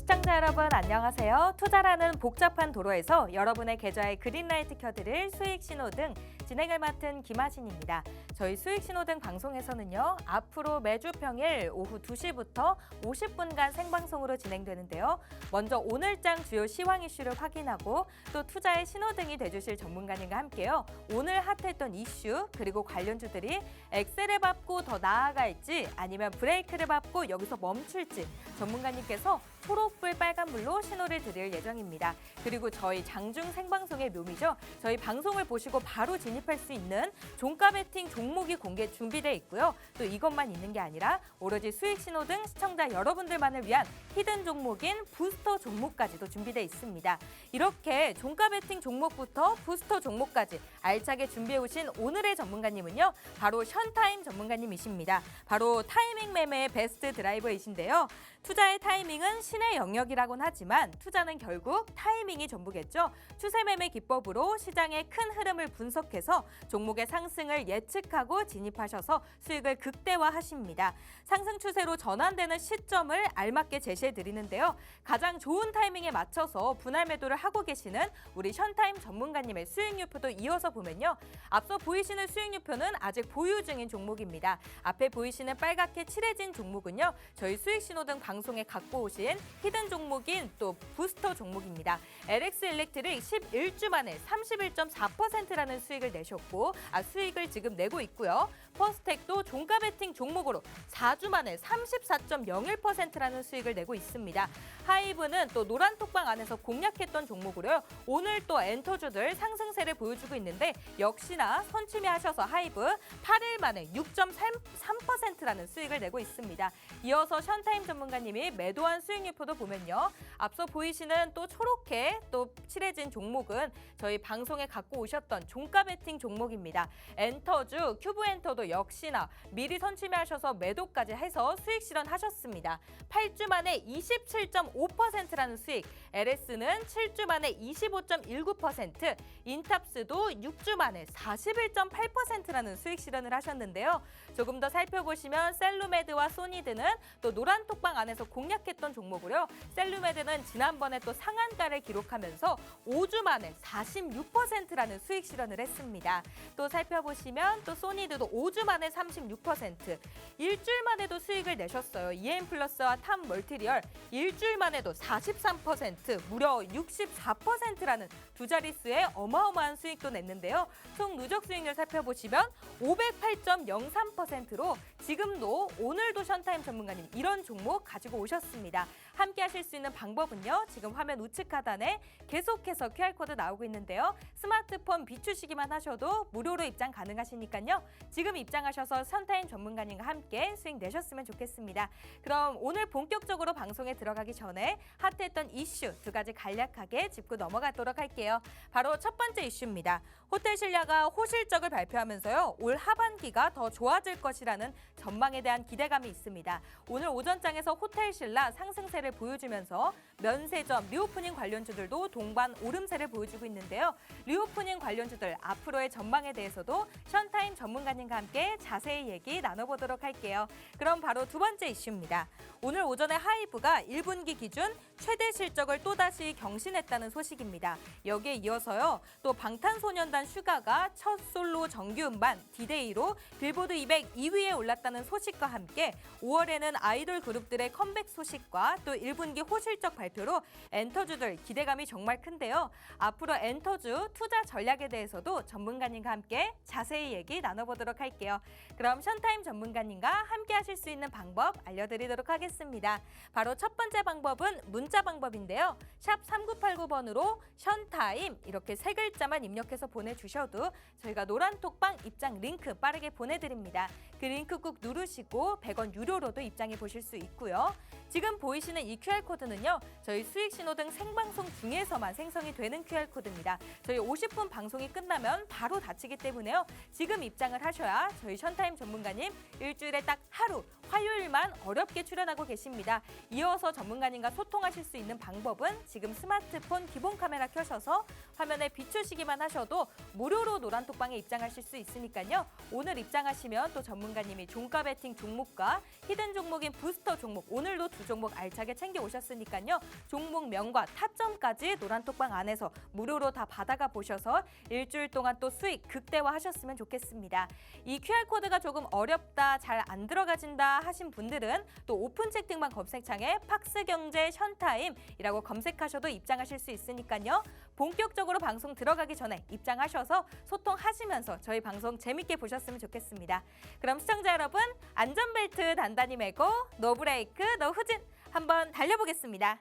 시청자 여러분 안녕하세요. 투자라는 복잡한 도로에서 여러분의 계좌에 그린라이트 켜드릴 수익신호등 진행을 맡은 김하진입니다. 저희 수익신호등 방송에서는요. 앞으로 매주 평일 오후 2시부터 50분간 생방송으로 진행되는데요. 먼저 오늘장 주요 시황 이슈를 확인하고 또 투자의 신호등이 돼주실 전문가님과 함께요. 오늘 핫했던 이슈 그리고 관련주들이 엑셀을 밟고 더 나아갈지 아니면 브레이크를 밟고 여기서 멈출지 전문가님께서 초록불 빨간불로 신호를 드릴 예정입니다. 그리고 저희 장중 생방송의 묘미죠. 저희 방송을 보시고 바로 진입할 수 있는 종가 베팅 종목이 공개 준비되어 있고요. 또 이것만 있는 게 아니라 오로지 수익 신호 등 시청자 여러분들만을 위한 히든 종목인 부스터 종목까지도 준비되어 있습니다. 이렇게 종가 베팅 종목부터 부스터 종목까지 알차게 준비해 오신 오늘의 전문가님은요. 바로 션타임 전문가님이십니다. 바로 타이밍 매매의 베스트 드라이버이신데요. 투자의 타이밍은 신의 영역이라고는 하지만 투자는 결국 타이밍이 전부겠죠. 추세 매매 기법으로 시장의 큰 흐름을 분석해서 종목의 상승을 예측하고 진입하셔서 수익을 극대화하십니다. 상승 추세로 전환되는 시점을 알맞게 제시해 드리는데요. 가장 좋은 타이밍에 맞춰서 분할 매도를 하고 계시는 우리 션타임 전문가님의 수익유표도 이어서 보면요. 앞서 보이시는 수익유표는 아직 보유 중인 종목입니다. 앞에 보이시는 빨갛게 칠해진 종목은요. 저희 수익신호등 방송에 갖고 오신 히든 종목인 또 부스터 종목입니다. LX 일렉트릭 11주 만에 31.4%라는 수익을 내셨고 수익을 지금 내고 있고요. 퍼스텍도 종가 베팅 종목으로 4주 만에 34.01%라는 수익을 내고 있습니다. 하이브는 또 노란 톡방 안에서 공략했던 종목으로요. 오늘 또 엔터주들 상승세를 보여주고 있는데 역시나 선취매하셔서 하이브 8일 만에 6.3%라는 수익을 내고 있습니다. 이어서 션타임 전문가님이 매도한 수익유표도 보면요. 앞서 보이시는 또 초록해 또 칠해진 종목은 저희 방송에 갖고 오셨던 종가 베팅 종목입니다. 엔터주, 큐브엔터도 역시나 미리 선취매하셔서 매도까지 해서 수익 실현하셨습니다. 8주 만에 27.5%라는 수익, LS는 7주 만에 25.19%, 인탑스도 6주 만에 41.8%라는 수익 실현을 하셨는데요. 조금 더 살펴보시면 셀루메드와 소니드는 또 노란 톡방 안에서 공략했던 종목으로요. 셀루메드는 지난번에 또 상한가를 기록하면서 5주 만에 46%라는 수익 실현을 했습니다. 또 살펴보시면 또 소니드도 5주 만에 36%, 일주일 만에도 수익을 내셨어요. EM플러스와 탑 멀티리얼 일주일 만에도 43%, 무려 64%라는 두 자릿수의 어마어마한 수익도 냈는데요. 총 누적 수익률 살펴보시면 508.03%로 지금도 오늘도 션타임 전문가님 이런 종목 가지고 오셨습니다. 함께 하실 수 있는 방법은요. 지금 화면 우측 하단에 계속해서 QR코드 나오고 있는데요. 스마트폰 비추시기만 하셔도 무료로 입장 가능하시니까요. 지금 입장하셔서 션타임 전문가님과 함께 수익 내셨으면 좋겠습니다. 그럼 오늘 본격적으로 방송에 들어가기 전에 핫했던 이슈 두 가지 간략하게 짚고 넘어가도록 할게요. 바로 첫 번째 이슈입니다. 호텔신라가 호실적을 발표하면서요. 올 하반기가 더 좋아질 것이라는 전망에 대한 기대감이 있습니다. 오늘 오전장에서 호텔신라 상승세를 보여주면서 면세점, 리오프닝 관련주들도 동반 오름세를 보여주고 있는데요. 리오프닝 관련주들 앞으로의 전망에 대해서도 션타임 전문가님과 함께 자세히 얘기 나눠보도록 할게요. 그럼 바로 두 번째 이슈입니다. 오늘 오전에 하이브가 1분기 기준 최대 실적을 또다시 경신했다는 소식입니다. 여기에 이어서요. 또 방탄소년단 슈가가 첫 솔로 정규 음반 디데이로 빌보드 200 2위에 올랐다는 소식과 함께 5월에는 아이돌 그룹들의 컴백 소식과 또 1분기 호실적 발표로 엔터주들 기대감이 정말 큰데요. 앞으로 엔터주 투자 전략에 대해서도 전문가님과 함께 자세히 얘기 나눠보도록 할게요. 그럼 션타임 전문가님과 함께 하실 수 있는 방법 알려드리도록 하겠습니다. 바로 첫 번째 방법은 문자 방법인데요. 샵 3989번으로 션타임 이렇게 세 글자만 입력해서 보내주셔도 저희가 노란 톡방 입장 링크 빠르게 보내드립니다. 그 링크 꾹 누르시고 100원 유료로도 입장해 보실 수 있고요. 지금 보이시는 이 QR코드는요. 저희 수익신호등 생방송 중에서만 생성이 되는 QR코드입니다. 저희 50분 방송이 끝나면 바로 닫히기 때문에요. 지금 입장을 하셔야 저희 션타임 전문가님 일주일에 딱 하루 화요일만 어렵게 출연하고 계십니다. 이어서 전문가님과 소통하실 수 있는 방법은 지금 스마트폰 기본 카메라 켜셔서 화면에 비추시기만 하셔도 무료로 노란톡방에 입장하실 수 있으니까요. 오늘 입장하시면 또 전문가님이 종가 베팅 종목과 히든 종목인 부스터 종목 오늘도 두 종목 알차게 챙겨 오셨으니까요. 종목명과 타점까지 노란톡방 안에서 무료로 다 받아가 보셔서 일주일 동안 또 수익 극대화하셨으면 좋겠습니다. 이 QR코드가 조금 어렵다, 잘 안 들어가진다 하신 분들은 또 오픈 채팅방 검색창에 팍스경제 션타임이라고 검색하셔도 입장하실 수 있으니까요. 본격적으로 방송 들어가기 전에 입장하셔서 소통하시면서 저희 방송 재밌게 보셨으면 좋겠습니다. 그럼 시청자 여러분, 안전벨트 단단히 매고 노 브레이크, 노 후진 한번 달려보겠습니다.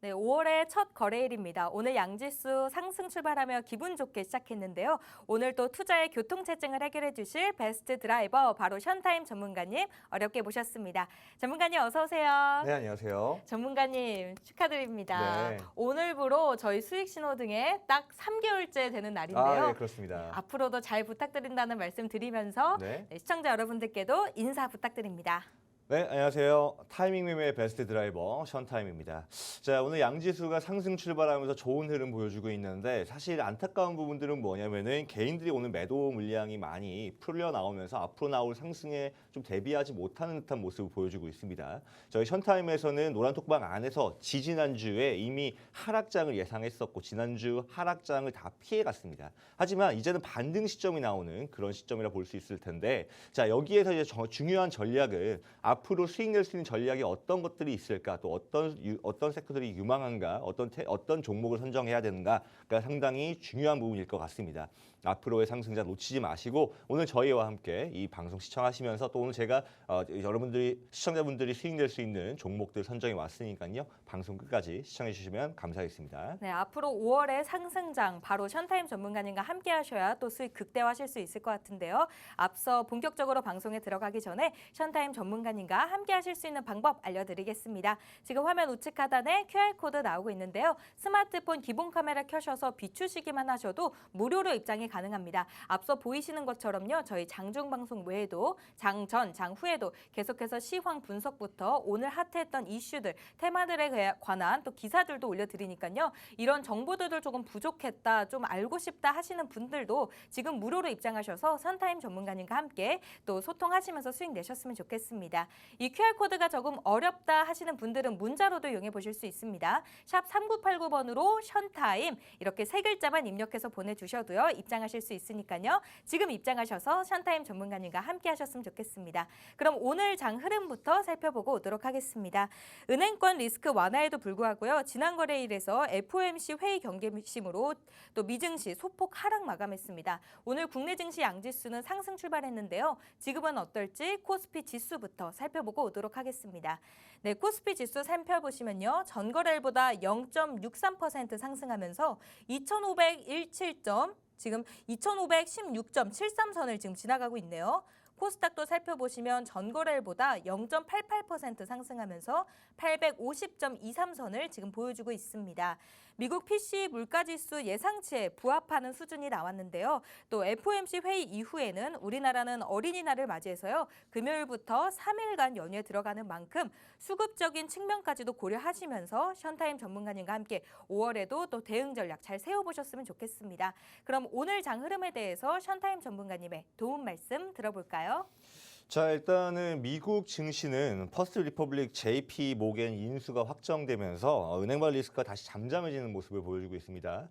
네, 5월의 첫 거래일입니다. 오늘 양지수 상승 출발하며 기분 좋게 시작했는데요. 오늘 또 투자의 교통체증을 해결해 주실 베스트 드라이버 바로 션타임 전문가님 어렵게 모셨습니다. 전문가님 어서 오세요. 네, 안녕하세요. 전문가님 축하드립니다. 네. 오늘부로 저희 수익 신호등에 딱 3개월째 되는 날인데요. 네, 그렇습니다. 앞으로도 잘 부탁드린다는 말씀 드리면서 네. 시청자 여러분들께도 인사 부탁드립니다. 네, 안녕하세요. 타이밍매매의 베스트 드라이버 션타임입니다. 자, 오늘 양지수가 상승 출발하면서 좋은 흐름 보여주고 있는데 사실 안타까운 부분들은 뭐냐면은 개인들이 오늘 매도 물량이 많이 풀려 나오면서 앞으로 나올 상승에 좀 대비하지 못하는 듯한 모습을 보여주고 있습니다. 저희 션타임에서는 노란톡방 안에서 지지난주에 이미 하락장을 예상했었고 지난주 하락장을 다 피해갔습니다. 하지만 이제는 반등 시점이 나오는 그런 시점이라 볼 수 있을 텐데 자, 여기에서 이제 중요한 전략은 앞으로 수익 낼 수 있는 전략이 어떤 것들이 있을까, 또 어떤 섹터들이 유망한가, 어떤 종목을 선정해야 되는가가 상당히 중요한 부분일 것 같습니다. 앞으로의 상승자 놓치지 마시고 오늘 저희와 함께 이 방송 시청하시면서 또 오늘 제가 시청자분들이 수익 낼 수 있는 종목들 선정해 왔으니까요. 방송 끝까지 시청해 주시면 감사하겠습니다. 네, 앞으로 5월의 상승장 바로 션타임 전문가님과 함께 하셔야 또 수익 극대화하실 수 있을 것 같은데요. 앞서 본격적으로 방송에 들어가기 전에 션타임 전문가님과 함께 하실 수 있는 방법 알려드리겠습니다. 지금 화면 우측 하단에 QR코드 나오고 있는데요. 스마트폰 기본 카메라 켜셔서 비추시기만 하셔도 무료로 입장이 가능합니다. 앞서 보이시는 것처럼요. 저희 장중 방송 외에도 장전, 장후에도 계속해서 시황 분석부터 오늘 핫했던 이슈들, 테마들에 관한 또 기사들도 올려드리니까요. 이런 정보들도 조금 부족했다, 좀 알고 싶다 하시는 분들도 지금 무료로 입장하셔서 션타임 전문가님과 함께 또 소통하시면서 수익 내셨으면 좋겠습니다. 이 QR코드가 조금 어렵다 하시는 분들은 문자로도 이용해 보실 수 있습니다. 샵 3989번으로 션타임 이렇게 세 글자만 입력해서 보내주셔도요. 입장하실 수 있으니까요. 지금 입장하셔서 션타임 전문가님과 함께 하셨으면 좋겠습니다. 그럼 오늘 장 흐름부터 살펴보고 오도록 하겠습니다. 은행권 리스크 완화에도 불구하고요. 지난 거래일에서 FOMC 회의 경계심으로 또 미증시 소폭 하락 마감했습니다. 오늘 국내 증시 양지수는 상승 출발했는데요. 지금은 어떨지 코스피 지수부터 살펴보고 오도록 하겠습니다. 네, 코스피 지수 살펴보시면요. 전거래일보다 0.63% 상승하면서 2,517점, 지금 2,516.73선을 지금 지나가고 있네요. 코스닥도 살펴보시면 전거래일보다 0.88% 상승하면서 850.23선을 지금 보여주고 있습니다. 미국 PCE 물가지수 예상치에 부합하는 수준이 나왔는데요. 또 FOMC 회의 이후에는 우리나라는 어린이날을 맞이해서요. 금요일부터 3일간 연휴에 들어가는 만큼 수급적인 측면까지도 고려하시면서 션타임 전문가님과 함께 5월에도 또 대응 전략 잘 세워보셨으면 좋겠습니다. 그럼 오늘 장 흐름에 대해서 션타임 전문가님의 도움 말씀 들어볼까요? 자, 일단은 미국 증시는 퍼스트 리퍼블릭 JP 모겐 인수가 확정되면서 은행발 리스크가 다시 잠잠해지는 모습을 보여주고 있습니다.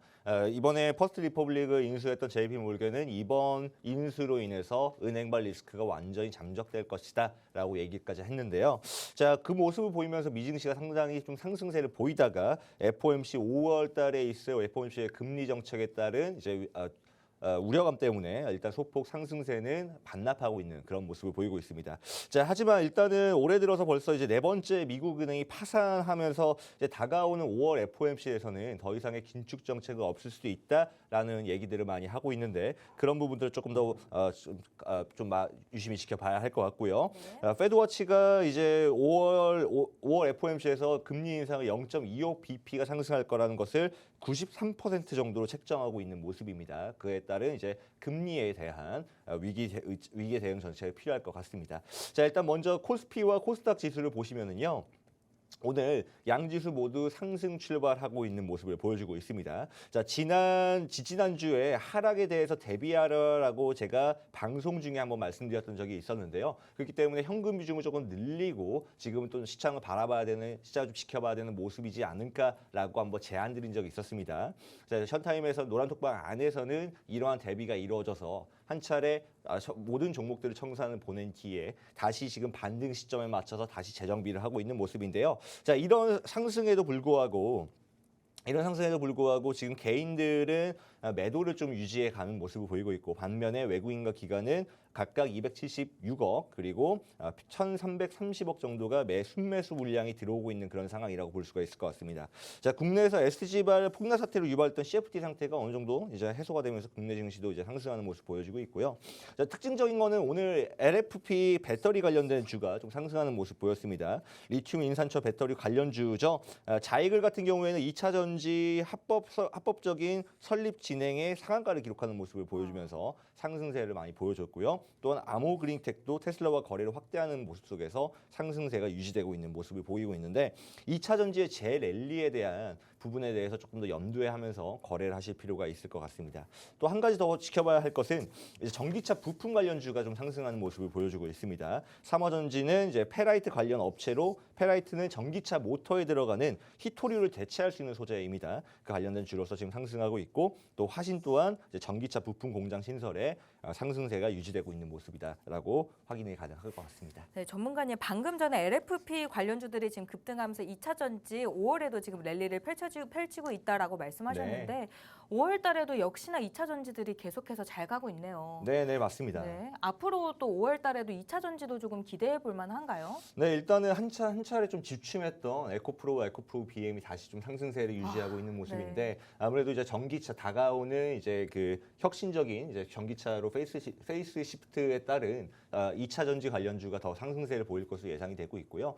이번에 퍼스트 리퍼블릭을 인수했던 JP 모건은 이번 인수로 인해서 은행발 리스크가 완전히 잠적될 것이다라고 얘기까지 했는데요. 자, 그 모습을 보이면서 미증시가 상당히 좀 상승세를 보이다가 FOMC 5월 달에 있을 FOMC의 금리 정책에 따른 이제 우려감 때문에 일단 소폭 상승세는 반납하고 있는 그런 모습을 보이고 있습니다. 자, 하지만 일단은 올해 들어서 벌써 이제 네 번째 미국 은행이 파산하면서 이제 다가오는 5월 FOMC에서는 더 이상의 긴축 정책은 없을 수도 있다라는 얘기들을 많이 하고 있는데 그런 부분들을 조금 더 유심히 지켜봐야 할 것 같고요. 네. 페드워치가 이제 5월 FOMC에서 금리 인상을 0.25 bp가 상승할 거라는 것을 93% 정도로 책정하고 있는 모습입니다. 그에 따른 이제 금리에 대한 위기 대응 정책이 필요할 것 같습니다. 자, 일단 먼저 코스피와 코스닥 지수를 보시면은요. 오늘 양지수 모두 상승 출발하고 있는 모습을 보여주고 있습니다. 자, 지난주에 하락에 대해서 대비하라고 제가 방송 중에 한번 말씀드렸던 적이 있었는데요. 그렇기 때문에 현금 비중을 조금 늘리고 지금은 또 시장을 시장을 좀 지켜봐야 되는 모습이지 않을까라고 한번 제안 드린 적이 있었습니다. 자, 션타임에서 노란톡방 안에서는 이러한 대비가 이루어져서 한 차례 모든 종목들을 청산을 보낸 뒤에 다시 지금 반등 시점에 맞춰서 다시 재정비를 하고 있는 모습인데요. 자, 이런 상승에도 불구하고 지금 개인들은 매도를 좀 유지해 가는 모습을 보이고 있고 반면에 외국인과 기관은 각각 276억 그리고 1,330억 정도가 순매수 물량이 들어오고 있는 그런 상황이라고 볼 수가 있을 것 같습니다. 자, 국내에서 SG발 폭락 사태로 유발했던 CFD 상태가 어느 정도 이제 해소가 되면서 국내 증시도 이제 상승하는 모습 보여주고 있고요. 자, 특징적인 거는 오늘 LFP 배터리 관련된 주가 좀 상승하는 모습 보였습니다. 리튬 인산철 배터리 관련주죠. 자이글 같은 경우에는 2차 전지 합법적인 설립 진행의 상한가를 기록하는 모습을 보여주면서 상승세를 많이 보여줬고요. 또한 아모그린텍도 테슬라와 거래를 확대하는 모습 속에서 상승세가 유지되고 있는 모습을 보이고 있는데 2차 전지의 재랠리에 대한 부분에 대해서 조금 더 염두에 하면서 거래를 하실 필요가 있을 것 같습니다. 또 한 가지 더 지켜봐야 할 것은 이제 전기차 부품 관련주가 좀 상승하는 모습을 보여주고 있습니다. 삼화전지는 이제 페라이트 관련 업체로 페라이트는 전기차 모터에 들어가는 히토류를 대체할 수 있는 소재입니다. 그 관련된 주로서 지금 상승하고 있고 또 화신 또한 이제 전기차 부품 공장 신설에 상승세가 유지되고 있는 모습이다라고 확인이 가능할 것 같습니다. 네, 전문가님 방금 전에 LFP 관련주들이 지금 급등하면서 2차 전지 5월에도 지금 랠리를 펼치고 있다라고 말씀하셨는데 네. 5월 달에도 역시나 2차 전지들이 계속해서 잘 가고 있네요. 네, 맞습니다. 네, 앞으로 또 5월 달에도 2차 전지도 조금 기대해 볼 만한가요? 네, 일단은 한 차례 좀 주춤했던 에코프로 BM이 다시 좀 상승세를 유지하고 있는 모습인데 네. 아무래도 이제 전기차 다가오는 이제 그 혁신적인 이제 전기차로 페이스 시프트에 따른 2차 전지 관련주가 더 상승세를 보일 것으로 예상이 되고 있고요.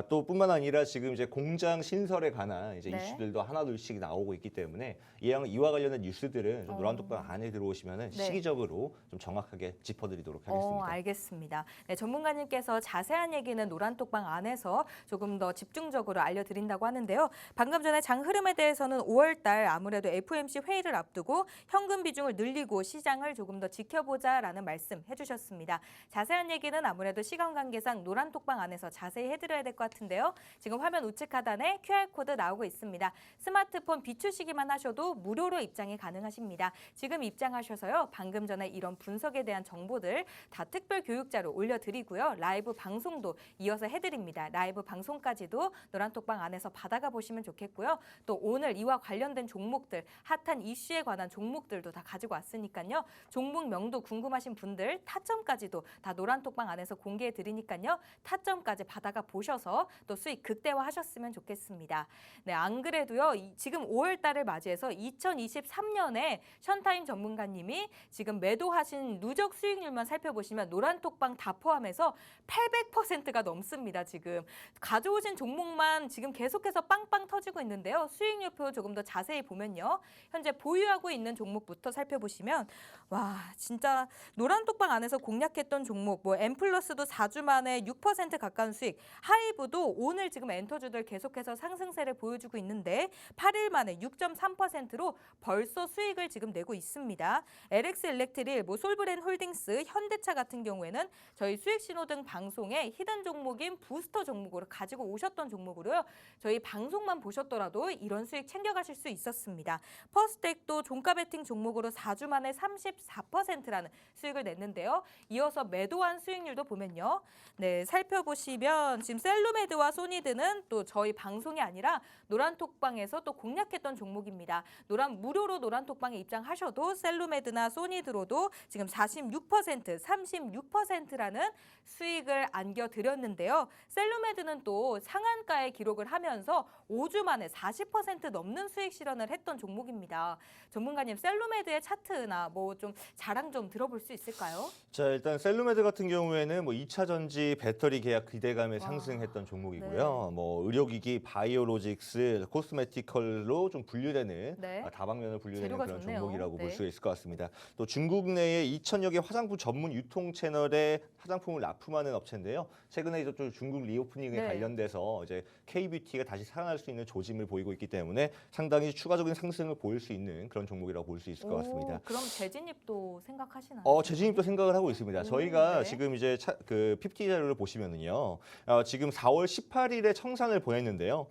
또 뿐만 아니라 지금 이제 공장 신설에 관한 이제 네. 이슈들도 하나둘씩 나오고 있기 때문에 이와 관련된 뉴스들은 좀 노란톡방 안에 들어오시면은 네. 시기적으로 좀 정확하게 짚어드리도록 하겠습니다. 알겠습니다. 네, 전문가님께서 자세한 얘기는 노란톡방 안에서 조금 더 집중적으로 알려드린다고 하는데요. 방금 전에 장 흐름에 대해서는 5월 달 아무래도 FOMC 회의를 앞두고 현금 비중을 늘리고 시장을 조금 더 지켜보자라는 말씀 해주셨습니다. 자세한 얘기는 아무래도 시간 관계상 노란톡방 안에서 자세히 해드려야 될 것 같은데요. 지금 화면 우측 하단에 QR코드 나오고 있습니다. 스마트폰 비추시기만 하셔도 무료로 입장이 가능하십니다. 지금 입장하셔서요. 방금 전에 이런 분석에 대한 정보들 다 특별 교육자로 올려드리고요. 라이브 방송도 이어서 해드립니다. 라이브 방송까지도 노란톡방 안에서 받아가 보시면 좋겠고요. 또 오늘 이와 관련된 종목들, 핫한 이슈에 관한 종목들도 다 가지고 왔으니까요. 종목명도 궁금하신 분들 타점까지도 다 노란톡방 안에서 공개해 드리니까요. 타점까지 받아가 보셔서 또 수익 극대화하셨으면 좋겠습니다. 네, 안 그래도요. 지금 5월 달을 맞이해서 2023년에 션타임 전문가님이 지금 매도하신 누적 수익률만 살펴보시면 노란톡방 다 포함해서 800%가 넘습니다. 지금 가져오신 종목만 지금 계속해서 빵빵 터지고 있는데요. 수익률표 조금 더 자세히 보면요. 현재 보유하고 있는 종목부터 살펴보시면 와 진짜 진짜 노란톡방 안에서 공략했던 종목, 뭐 엠플러스도 4주 만에 6% 가까운 수익, 하이브도 오늘 지금 엔터주들 계속해서 상승세를 보여주고 있는데 8일 만에 6.3%로 벌써 수익을 지금 내고 있습니다. LX 일렉트릴, 뭐 솔브랜 홀딩스, 현대차 같은 경우에는 저희 수익신호등 방송에 히든 종목인 부스터 종목으로 가지고 오셨던 종목으로요. 저희 방송만 보셨더라도 이런 수익 챙겨가실 수 있었습니다. 퍼스텍도 종가 베팅 종목으로 4주 만에 34%라는 수익을 냈는데요. 이어서 매도한 수익률도 보면요. 네, 살펴보시면 지금 셀루메드와 소니드는 또 저희 방송이 아니라 노란톡방에서 또 공략했던 종목입니다. 무료로 노란톡방에 입장하셔도 셀루메드나 소니드로도 지금 46%, 36%라는 수익을 안겨드렸는데요. 셀루메드는 또 상한가에 기록을 하면서 5주 만에 40% 넘는 수익 실현을 했던 종목입니다. 전문가님, 셀루메드의 차트나 뭐 좀 자랑 좀 들어볼 수 있을까요? 자, 일단 셀루메드 같은 경우에는 뭐 2차 전지 배터리 계약 기대감에 와. 상승했던 종목이고요. 뭐 의료기기, 바이오로직스, 코스메티컬로 좀 분류되는 네. 다방면을 분류되는 재료가 그런 좋네요. 종목이라고 볼 네. 수 있을 것 같습니다. 또 중국 내에 2천여 개 화장품 전문 유통 채널에 화장품을 납품하는 업체인데요. 최근에 이제 또 중국 리오프닝에 네. 관련돼서 이제 K뷰티가 다시 살아날 수 있는 조짐을 보이고 있기 때문에 상당히 추가적인 상승을 보일 수 있는 그런 종목이라고 볼 수 있을 것 같습니다. 그럼 재진입도 생각하시나요? 재진입도 생각을 하고 있습니다. 오, 저희가 네. 지금 이제 그 PPT 자료를 보시면은요, 지금 4월 18일에 청산을 보냈는데요.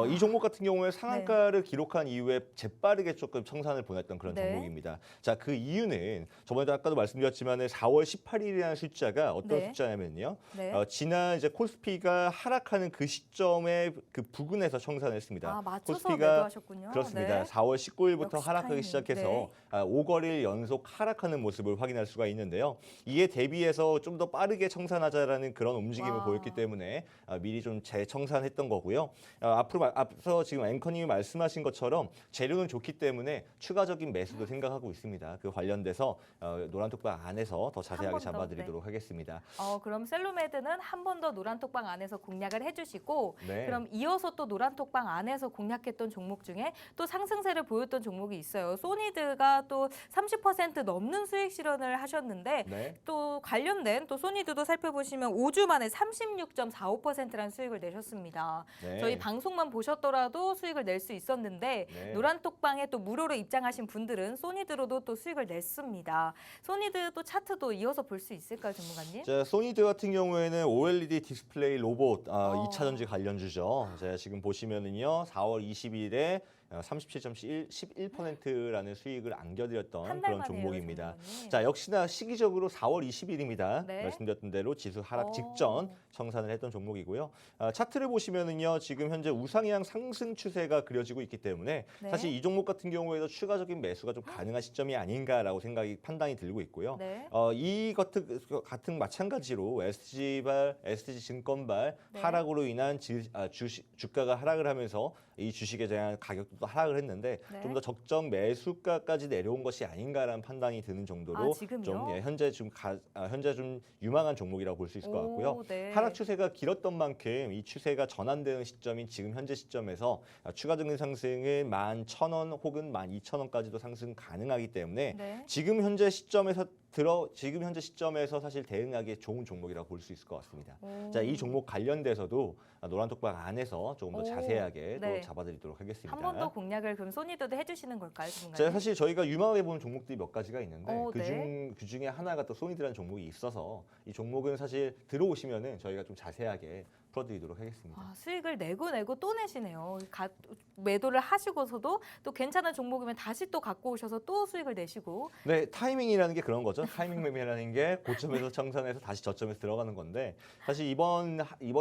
이 종목 같은 경우에 상한가를 기록한 이후에 재빠르게 조금 청산을 보냈던 그런 네. 종목입니다. 자, 그 이유는 저번에도 아까도 말씀드렸지만 4월 18일이라는 숫자가 어떤 네. 숫자냐면요. 네. 지난 이제 코스피가 하락하는 그 시점에 그 부근에서 청산했습니다. 아, 맞춰서 코스피가 매도하셨군요. 그렇습니다. 네. 4월 19일부터 역시 하락하기 타이밍. 시작해서 네. 5거래일 연속 하락하는 모습을 확인할 수가 있는데요. 이에 대비해서 좀 더 빠르게 청산하자라는 그런 움직임을 와. 보였기 때문에 미리 좀 재청산했던 거고요. 앞서 지금 앵커님이 말씀하신 것처럼 재료는 좋기 때문에 추가적인 매수도 생각하고 있습니다. 그 관련돼서 노란톡방 안에서 더 자세하게 한번 더, 잡아드리도록 하겠습니다. 그럼 셀루메드는 한 번 더 노란톡방 안에서 공략을 해주시고 네. 그럼 이어서 또 노란톡방 안에서 공략했던 종목 중에 또 상승세를 보였던 종목이 있어요. 소니드가 또 30% 넘는 수익 실현을 하셨는데 네. 또 관련된 또 소니드도 살펴보시면 5주 만에 36.45%라는 수익을 내셨습니다. 네. 저희 방송만 보셨더라도 수익을 낼 수 있었는데 네. 노란톡방에 또 무료로 입장하신 분들은 소니드로도 또 수익을 냈습니다. 소니드 또 차트도 이어서 볼 수 있을까요, 전문가님? 자, 소니드 같은 경우에는 OLED 디스플레이 로봇 2차 전지 관련주죠. 자, 지금 보시면은요, 4월 20일에 37.11%라는 수익을 안겨드렸던 한 달 그런 만에요, 종목입니다. 전문가님. 자, 역시나 시기적으로 4월 20일입니다. 네. 말씀드렸던 대로 지수 하락 오. 직전 청산을 했던 종목이고요. 차트를 보시면은요, 지금 현재 우상향 상승 추세가 그려지고 있기 때문에 네. 사실 이 종목 같은 경우에도 추가적인 매수가 좀 가능한 시점이 아닌가라고 판단이 들고 있고요. 네. 이 같은 마찬가지로 STG증권발 네. 하락으로 인한 주가가 하락을 하면서 이 주식에 대한 가격도 하락을 했는데 네. 좀 더 적정 매수가까지 내려온 것이 아닌가라는 판단이 드는 정도로 지금요? 좀 현재 좀 유망한 종목이라고 볼 수 있을 것 같고요. 네. 하락 추세가 길었던 만큼 이 추세가 전환되는 시점인 지금 현재 시점에서 추가적인 상승은 11,000원 혹은 12,000원까지도 상승 가능하기 때문에 네. 지금 현재 시점에서 사실 대응하기에 좋은 종목이라고 볼 수 있을 것 같습니다. 자, 이 종목 관련돼서도 노란톡방 안에서 조금 더 오, 자세하게 네. 또 잡아드리도록 하겠습니다. 한 번 더 공략을 그럼 소니드도 해주시는 걸까요, 자, 전문가님? 사실 저희가 유망하게 보는 종목들이 몇 가지가 있는데 네. 그 중에 하나가 또 소니드라는 종목이 있어서 이 종목은 사실 들어오시면은 저희가 좀 자세하게 풀어드리도록 하겠습니다. 수익을 내고 또 내시네요. 매도를 하시고서도 또 괜찮은 종목이면 다시 또 갖고 오셔서 또 수익을 내시고. 네, 타이밍이라는 게 그런 거죠. 타이밍 매매라는 게 고점에서 청산해서 다시 저점에서 들어가는 건데 사실 이번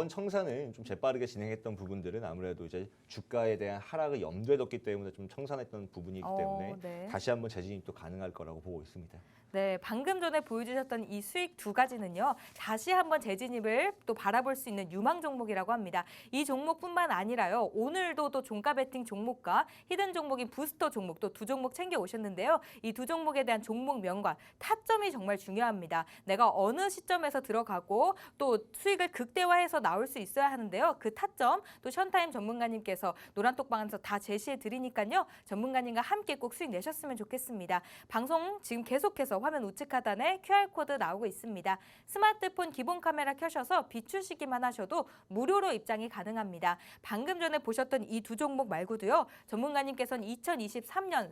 청산은 좀 재빠르게 진행했던 부분들은 아무래도 이제 주가에 대한 하락을 염두에 뒀기 때문에 좀 청산했던 부분이기 때문에 네. 다시 한번 재진입도 가능할 거라고 보고 있습니다. 네, 방금 전에 보여주셨던 이 수익 두 가지는요. 다시 한번 재진입을 또 바라볼 수 있는 유망 종목이라고 합니다. 이 종목뿐만 아니라요. 오늘도 또 종가 베팅 종목과 히든 종목인 부스터 종목 또 두 종목 챙겨 오셨는데요. 이 두 종목에 대한 종목명과 타점이 정말 중요합니다. 내가 어느 시점에서 들어가고 또 수익을 극대화해서 나올 수 있어야 하는데요. 그 타점 또 션타임 전문가님께서 노란톡방에서 다 제시해 드리니까요. 전문가님과 함께 꼭 수익 내셨으면 좋겠습니다. 방송 지금 계속해서 화면 우측 하단에 QR코드 나오고 있습니다. 스마트폰 기본 카메라 켜셔서 비추시기만 하셔도 무료로 입장이 가능합니다. 방금 전에 보셨던 이 두 종목 말고도요. 전문가님께서는 2023년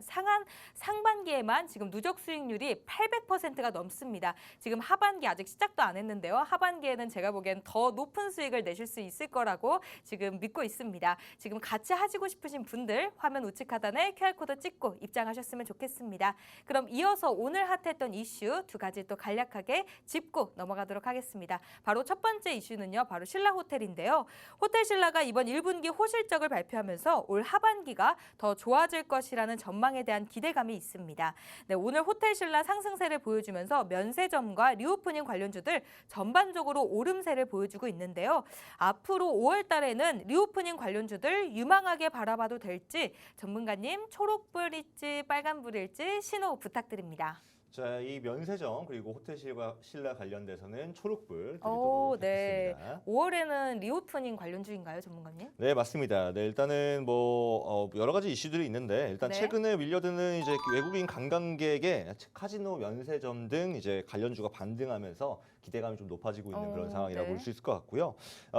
상반기에만 지금 누적 수익률이 800%가 넘습니다. 지금 하반기 아직 시작도 안 했는데요. 하반기에는 제가 보기엔 더 높은 수익을 내실 수 있을 거라고 지금 믿고 있습니다. 지금 같이 하시고 싶으신 분들 화면 우측 하단에 QR코드 찍고 입장하셨으면 좋겠습니다. 그럼 이어서 오늘 핫했던 이슈 두 가지 또 간략하게 짚고 넘어가도록 하겠습니다. 바로 첫 번째 이슈는요. 바로 신라 호텔인데요. 호텔 신라가 이번 1분기 호실적을 발표하면서 올 하반기가 더 좋아질 것이라는 전망에 대한 기대감이 있습니다. 네, 오늘 호텔 신라 상승세를 보여주면서 면세점과 리오프닝 관련주들 전반적으로 오름세를 보여주고 있는데요. 앞으로 5월 달에는 리오프닝 관련주들 유망하게 바라봐도 될지 전문가님 초록불일지 빨간불일지 신호 부탁드립니다. 자, 이 면세점 그리고 호텔 신라 관련돼서는 초록불 드리도록 네. 하겠습니다. 5월에는 리오프닝 관련주인가요, 전문가님? 네, 맞습니다. 네, 일단은 뭐 여러 가지 이슈들이 있는데 일단 네. 최근에 밀려드는 이제 외국인 관광객의 카지노, 면세점 등 이제 관련주가 반등하면서 기대감이 좀 높아지고 있는 그런 상황이라고 네. 볼 수 있을 것 같고요.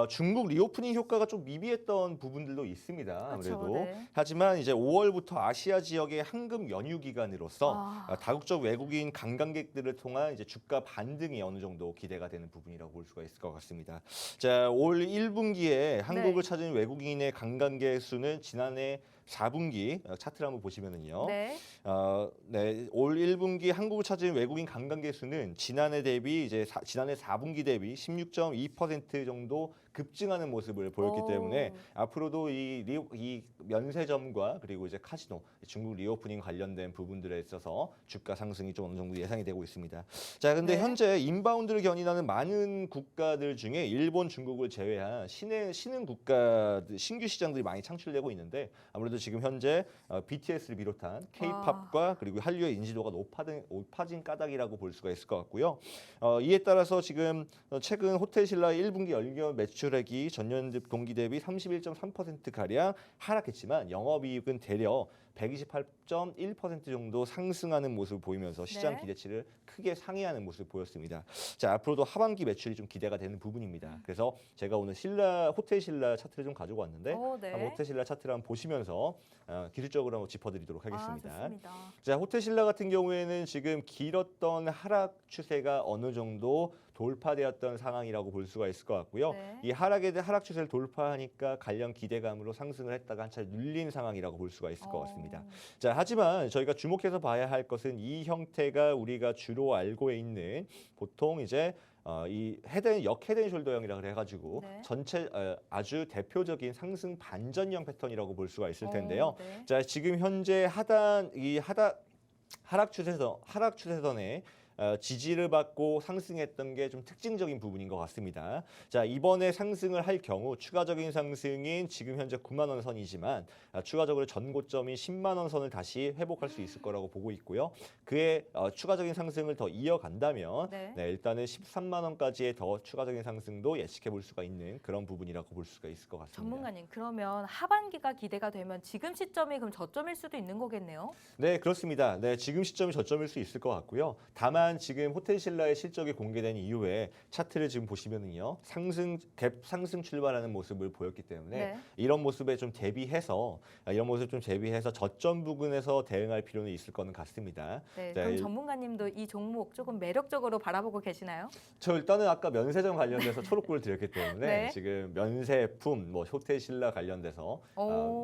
중국 리오프닝 효과가 좀 미비했던 부분들도 있습니다. 아무래도. 그렇죠, 네. 하지만 이제 5월부터 아시아 지역의 황금 연휴 기간으로서 다국적 외국인 관광객들을 통한 이제 주가 반등이 어느 정도 기대가 되는 부분이라고 볼 수가 있을 것 같습니다. 자, 올 1분기에 한국을 찾은 외국인의 관광객 수는 지난해 4분기 차트를 한번 보시면은요. 네. 네, 올 1분기 한국을 찾은 외국인 관광객 수는 지난해 4분기 대비 16.2% 정도 급증하는 모습을 보였기 때문에 앞으로도 이 면세점과 그리고 이제 카지노, 중국 리오프닝 관련된 부분들에 있어서 주가 상승이 좀 어느 정도 예상이 되고 있습니다. 자, 근데 현재 인바운드를 견인하는 많은 국가들 중에 일본, 중국을 제외한 신흥 국가들, 신규 시장들이 많이 창출되고 있는데 아무래도 지금 현재 BTS를 비롯한 K-팝과 그리고 한류의 인지도가 높아진 까닭이라고 볼 수가 있을 것 같고요. 이에 따라서 지금 최근 호텔 신라 1분기 연결 매출액이 전년 동기 대비 31.3%가량 하락했지만 영업이익은 대략 128.1% 정도 상승하는 모습을 보이면서 시장 기대치를 크게 상회하는 모습을 보였습니다. 자, 앞으로도 하반기 매출이 좀 기대가 되는 부분입니다. 그래서 제가 오늘 호텔 신라 차트를 좀 가지고 왔는데 한번 호텔 신라 차트를 한번 보시면서 기술적으로 한번 짚어드리도록 하겠습니다. 좋습니다. 자, 호텔 신라 같은 경우에는 지금 길었던 하락 추세가 어느 정도 돌파되었던 상황이라고 볼 수가 있을 것 같고요. 이 하락 추세를 돌파하니까 관련 기대감으로 상승을 했다가 한 차례 눌린 상황이라고 볼 수가 있을 것 같습니다. 자, 하지만 저희가 주목해서 봐야 할 것은 이 형태가 우리가 주로 알고 있는 보통 이제 이 헤드앤숄더형이라 그래가지고 전체 아주 대표적인 상승 반전형 패턴이라고 볼 수가 있을 텐데요. 자, 지금 현재 하락 추세선에 지지를 받고 상승했던 게 좀 특징적인 부분인 것 같습니다. 자, 이번에 상승을 할 경우 추가적인 상승인 지금 현재 9만 원 선이지만 추가적으로 전고점인 10만 원 선을 다시 회복할 수 있을 거라고 보고 있고요. 그의 추가적인 상승을 더 이어간다면 일단은 13만 원까지의 더 추가적인 상승도 예측해 볼 수가 있는 그런 부분이라고 볼 수가 있을 것 같습니다. 전문가님, 그러면 하반기가 기대가 되면 지금 시점이 그럼 저점일 수도 있는 거겠네요? 네, 그렇습니다. 네, 지금 시점이 저점일 수 있을 것 같고요. 다만 지금 호텔 신라의 실적이 공개된 이후에 차트를 지금 보시면은요. 갭 상승 출발하는 모습을 보였기 때문에 이런 모습에 좀 대비해서 저점 부근에서 대응할 필요는 있을 거는 같습니다. 네, 그럼 전문가님도 이 종목 조금 매력적으로 바라보고 계시나요? 저 일단은 아까 면세점 관련돼서 초록불을 드렸기 때문에 지금 면세품, 뭐 호텔 신라 관련돼서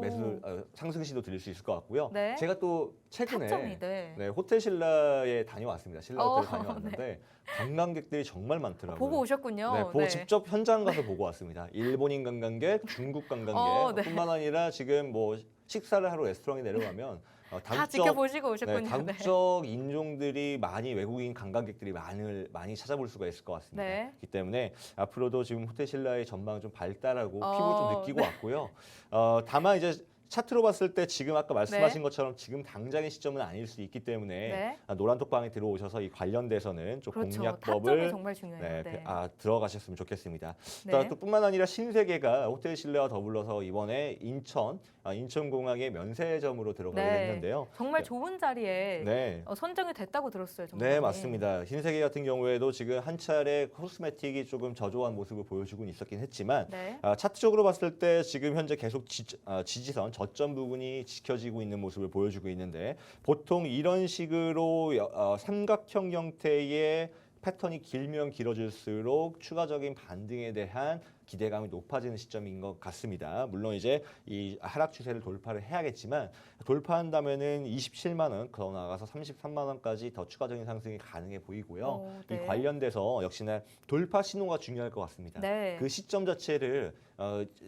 매수 상승 시도 드릴 수 있을 것 같고요. 제가 또 최근에 호텔 신라에 다녀왔습니다. 신라 호텔 다녀왔는데 관광객들이 정말 많더라고요. 보고 오셨군요. 네, 직접 현장 가서 보고 왔습니다. 일본인 관광객, 중국 관광객 뿐만 아니라 지금 뭐 식사를 하러 레스토랑에 내려가면 다 지켜보시고 오셨군요. 네, 다국적 인종들이 많이 외국인 관광객들이 많이 찾아볼 수가 있을 것 같습니다. 네. 그렇기 때문에 앞으로도 지금 호텔 신라의 전망 좀 발달하고 피부 좀 느끼고 네. 왔고요. 다만 이제 차트로 봤을 때 지금 아까 말씀하신 것처럼 지금 당장의 시점은 아닐 수 있기 때문에 네. 노란톡방에 들어오셔서 이 관련돼서는 좀 그렇죠. 타점이 공략법을 정말 중요해요. 네. 들어가셨으면 좋겠습니다. 네. 또 뿐만 아니라 신세계가 호텔 신라와 더불어서 이번에 인천공항의 면세점으로 들어가게 네. 됐는데요. 정말 좋은 자리에 네. 선정이 됐다고 들었어요. 정말. 네, 맞습니다. 신세계 같은 경우에도 지금 한 차례 코스메틱이 조금 저조한 모습을 보여주고 있었긴 했지만 네. 차트적으로 봤을 때 지금 현재 계속 지지선 저점 부분이 지켜지고 있는 모습을 보여주고 있는데 보통 이런 식으로 삼각형 형태의 패턴이 길면 길어질수록 추가적인 반등에 대한 기대감이 높아지는 시점인 것 같습니다. 물론 이제 이 하락 추세를 돌파를 해야겠지만 돌파한다면은 27만 원, 더 나아가서 33만 원까지 더 추가적인 상승이 가능해 보이고요. 네. 이 관련돼서 역시나 돌파 신호가 중요할 것 같습니다. 네. 그 시점 자체를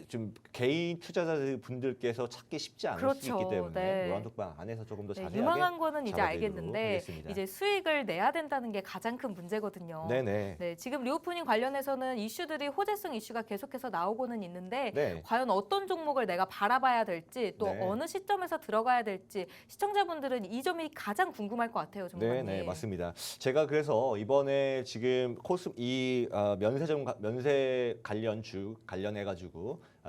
좀 개인 투자자들 분들께서 찾기 쉽지 않을 수 그렇죠. 있기 때문에 네. 노란톡방 안에서 조금 더 자세하게 유망한 거는 이제 잡아드리도록 알겠는데 하겠습니다. 이제 수익을 내야 된다는 게 가장 큰 문제거든요. 네네. 네, 지금 리오프닝 관련해서는 이슈들이 호재성 이슈가 계속해서 나오고는 있는데 네. 과연 어떤 종목을 내가 바라봐야 될지 또 네. 어느 시점에서 들어가야 될지 시청자분들은 이 점이 가장 궁금할 것 같아요, 정말. 네, 맞습니다. 제가 그래서 이번에 지금 면세 관련해가지고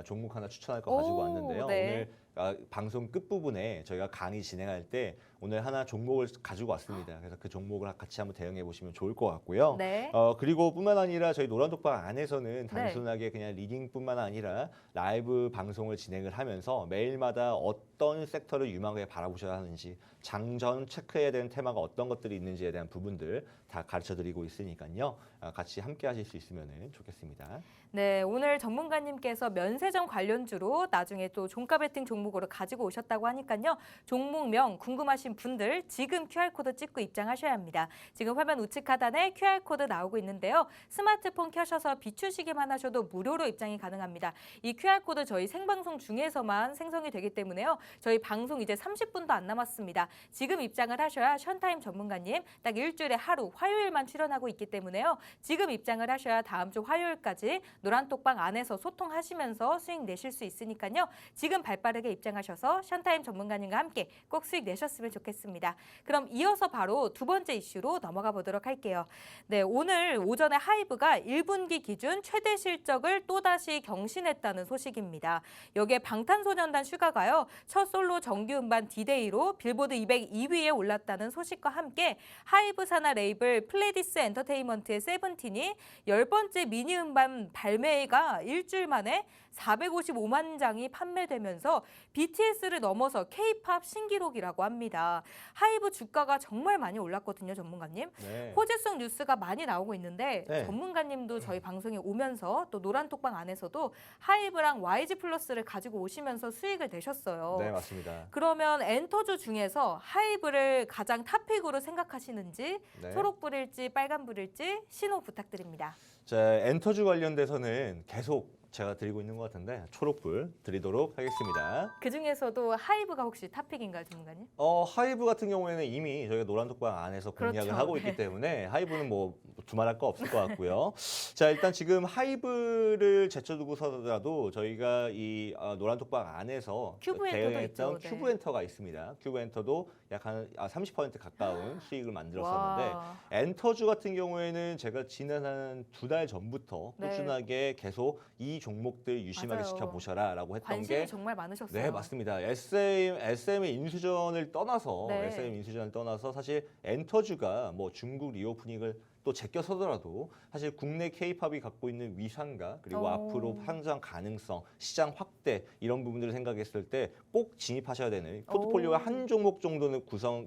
종목 하나 추천할 거 가지고 왔는데요. 네. 오늘 방송 끝부분에 저희가 강의 진행할 때 오늘 하나 종목을 가지고 왔습니다. 그래서 그 종목을 같이 한번 대응해 보시면 좋을 것 같고요. 네. 그리고 뿐만 아니라 저희 노란톡방 안에서는 단순하게 그냥 리딩뿐만 아니라 라이브 방송을 진행을 하면서 매일마다 어떤 섹터를 유망하게 바라보셔야 하는지 장전 체크해야 되는 테마가 어떤 것들이 있는지에 대한 부분들 다 가르쳐드리고 있으니까요. 같이 함께 하실 수 있으면 좋겠습니다. 네, 오늘 전문가님께서 면세점 관련주로 나중에 또 종가 베팅 종목으로 가지고 오셨다고 하니까요. 종목명 궁금하신 분들 지금 QR코드 찍고 입장하셔야 합니다. 지금 화면 우측 하단에 QR코드 나오고 있는데요. 스마트폰 켜셔서 비추시기만 하셔도 무료로 입장이 가능합니다. 이 QR코드 저희 생방송 중에서만 생성이 되기 때문에요. 저희 방송 이제 30분도 안 남았습니다. 지금 입장을 하셔야 션타임 전문가님 딱 일주일에 하루 화요일만 출연하고 있기 때문에요. 지금 입장을 하셔야 다음 주 화요일까지 노란톡방 안에서 소통하시면서 수익 내실 수 있으니까요. 지금 발빠르게 입장하셔서 션타임 전문가님과 함께 꼭 수익 내셨으면 좋겠습니다. 그럼 이어서 바로 두 번째 이슈로 넘어가 보도록 할게요. 네, 오늘 오전에 하이브가 1분기 기준 최대 실적을 또다시 경신했다는 소식입니다. 여기에 방탄소년단 슈가가요. 첫 솔로 정규 음반 디데이로 빌보드 202위에 올랐다는 소식과 함께 하이브 산하 레이블 플레디스 엔터테인먼트의 세븐틴이 10번째 미니 음반 발매가 일주일 만에 455만 장이 판매되면서 BTS를 넘어서 K-팝 신기록이라고 합니다. 하이브 주가가 정말 많이 올랐거든요, 전문가님. 네. 호재성 뉴스가 많이 나오고 있는데 네. 전문가님도 저희 방송에 오면서 또 노란톡방 안에서도 하이브랑 YG 플러스를 가지고 오시면서 수익을 내셨어요. 네, 맞습니다. 그러면 엔터주 중에서 하이브를 가장 탑픽으로 생각하시는지 네. 초록불일지 빨간불일지 신호 부탁드립니다. 자, 엔터주 관련돼서는 계속 제가 드리고 있는 것 같은데 초록불 드리도록 하겠습니다. 그중에서도 하이브가 혹시 탑픽인가요, 전문가님? 하이브 같은 경우에는 이미 저희가 노란톡방 안에서 공략을 그렇죠. 하고 있기 네. 때문에 하이브는 뭐 두말할 거 없을 것 같고요. 자, 일단 지금 하이브를 제쳐두고서라도 저희가 이 노란톡방 안에서 큐브엔터도 대응했던 있죠. 네. 큐브엔터가 있습니다. 큐브엔터도 약 한 30% 가까운 수익을 만들었었는데 와. 엔터주 같은 경우에는 제가 지난 한 2달 전부터 네. 꾸준하게 계속 이 종목들 유심하게 맞아요. 지켜보셔라라고 했던 관심이 게 정말 많으셨어요. 네, 맞습니다. SM의 인수전을 떠나서 네. SM 인수전을 떠나서 사실 엔터주가 뭐 중국 리오프닝을 또 제껴서더라도 사실 국내 K-팝이 갖고 있는 위상과 그리고 앞으로 상장 가능성, 시장 확대 이런 부분들을 생각했을 때 꼭 진입하셔야 되는 포트폴리오의 한 종목 정도는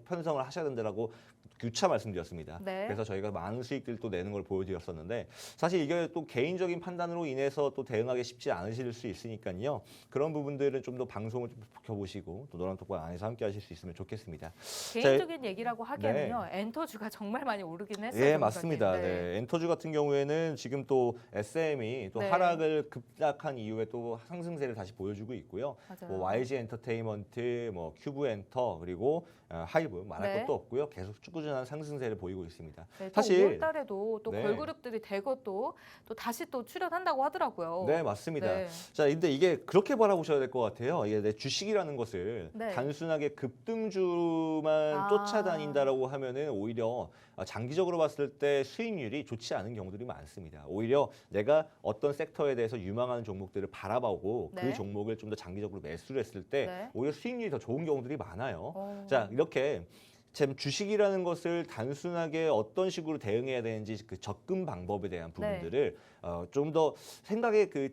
편성을 하셔야 된다라고 교차 말씀드렸습니다. 네. 그래서 저희가 많은 수익들을 또 내는 걸 보여드렸었는데 사실 이게 또 개인적인 판단으로 인해서 또 대응하기 쉽지 않으실 수 있으니까요. 그런 부분들은 좀 더 방송을 좀 지켜보시고 또 노란톡방 안에서 함께 하실 수 있으면 좋겠습니다. 개인적인 얘기라고 하기에는요. 엔터주가 정말 많이 오르긴 했어요. 예, 정상님. 맞습니다. 네. 네. 엔터주 같은 경우에는 지금 또 SM이 또 네. 하락을 급락한 이후에 또 상승세를 다시 보여주고 있고요. 맞아요. 뭐 YG 엔터테인먼트, 뭐 큐브 엔터 그리고 하이브 말할 네. 것도 없고요. 계속 꾸준한 상승세를 보이고 있습니다. 네, 또 사실 5월달에도 또 네. 걸그룹들이 대거 또 다시 또 출연한다고 하더라고요. 네, 맞습니다. 네. 자, 근데 이게 그렇게 바라보셔야 될 것 같아요. 이게 내 주식이라는 것을 네. 단순하게 급등주만 쫓아다닌다라고 하면은 오히려 장기적으로 봤을 때 수익률이 좋지 않은 경우들이 많습니다. 오히려 내가 어떤 섹터에 대해서 유망한 종목들을 바라보고 네. 그 종목을 좀 더 장기적으로 매수를 했을 때 네. 오히려 수익률이 더 좋은 경우들이 많아요. 어. 자, 이렇게 참 주식이라는 것을 단순하게 어떤 식으로 대응해야 되는지 그 접근 방법에 대한 부분들을 좀 더 생각의 그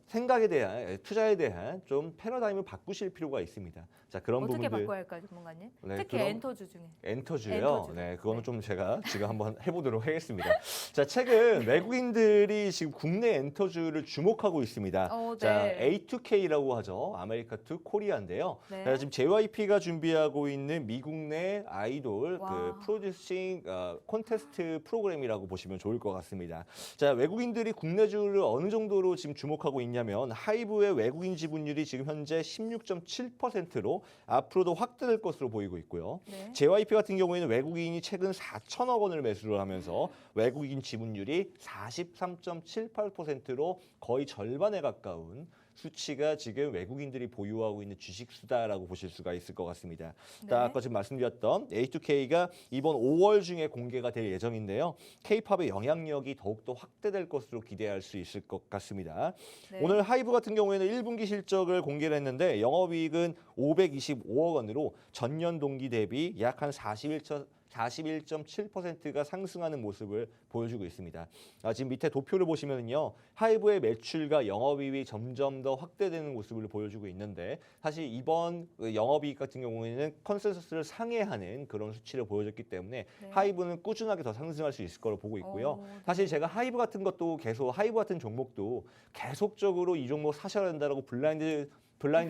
생각에 대한 투자에 대한 좀 패러다임을 바꾸실 필요가 있습니다. 자, 그런 어떻게 부분들 바꿔야 할까요, 전문가님? 네, 특히 그럼- 엔터주 중에. 엔터주요. 엔터주. 네, 그거는 네. 좀 제가 지금 한번 해보도록 하겠습니다. 자, 최근 외국인들이 지금 국내 엔터주를 주목하고 있습니다. 네. 자, A2K라고 하죠. 아메리카 투 코리아인데요. 네. 자, 지금 JYP가 준비하고 있는 미국 내 아이돌 와. 그 프로듀싱 콘테스트 프로그램이라고 보시면 좋을 것 같습니다. 자, 외국인들이 국내주를 어느 정도로 지금 주목하고 있냐면 하이브의 외국인 지분율이 지금 현재 16.7%로 앞으로도 확대될 것으로 보이고 있고요. 네. JYP 같은 경우에는 외국인이 최근 4천억 원을 매수를 하면서 외국인 지분율이 43.78%로 거의 절반에 가까운 수치가 지금 외국인들이 보유하고 있는 주식 수다라고 보실 수가 있을 것 같습니다. 네. 자, 아까 지금 말씀드렸던 A2K가 이번 5월 중에 공개가 될 예정인데요. K-팝의 영향력이 더욱더 확대될 것으로 기대할 수 있을 것 같습니다. 네. 오늘 하이브 같은 경우에는 1분기 실적을 공개를 했는데 영업이익은 525억 원으로 전년 동기 대비 약 한 41.7%가 상승하는 모습을 보여주고 있습니다. 지금 밑에 도표를 보시면요, 하이브의 매출과 영업이익이 점점 더 확대되는 모습을 보여주고 있는데 사실 이번 영업이익 같은 경우에는 컨센서스를 상회하는 그런 수치를 보여줬기 때문에 네. 하이브는 꾸준하게 더 상승할 수 있을 거로 보고 있고요. 네. 사실 제가 하이브 같은 것도 계속 하이브 같은 종목도 계속적으로 이 종목 사셔야 된다라고 블라인드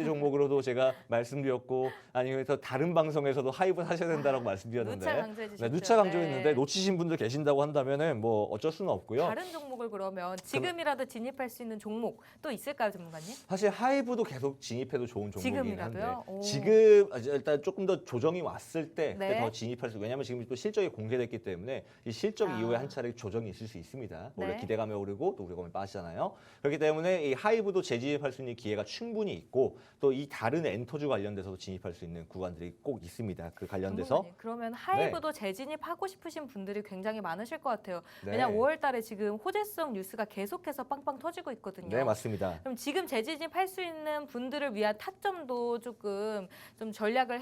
종목으로도 제가 말씀드렸고 아니면 또 다른 방송에서도 하이브 사셔야 된다라고 말씀드렸는데 누차 강조해 주셨죠. 누차 강조했는데 놓치신 분들 계신다고 한다면은 뭐 어쩔 수는 없고요. 다른 종목을 그러면 지금이라도 진입할 수 있는 종목 또 있을까요, 전문가님? 사실 하이브도 계속 진입해도 좋은 종목이긴 한데 지금이라도요? 오. 지금 일단 조금 더 조정이 왔을 때 네. 더 진입할 수. 왜냐하면 지금 또 실적이 공개됐기 때문에 이 실적 아. 이후에 한 차례 조정이 있을 수 있습니다. 원래 네. 기대감이 오르고 또 우려감이 빠지잖아요. 그렇기 때문에 이 하이브도 재진입할 수 있는 기회가 충분히 있고 또 이 다른 엔터주 관련돼서도 진입할 수 있는 구간들이 꼭 있습니다. 그 관련돼서 전문가님, 그러면 하이브도 재진입하고 싶으신 분들이 굉장히 많으실 것 같아요. 네. 왜냐면 5월달에 지금 호재성 뉴스가 계속해서 빵빵 터지고 있거든요. 네, 맞습니다. 그럼 지금 재진입할 수 있는 분들을 위한 타점도 조금 좀 전략을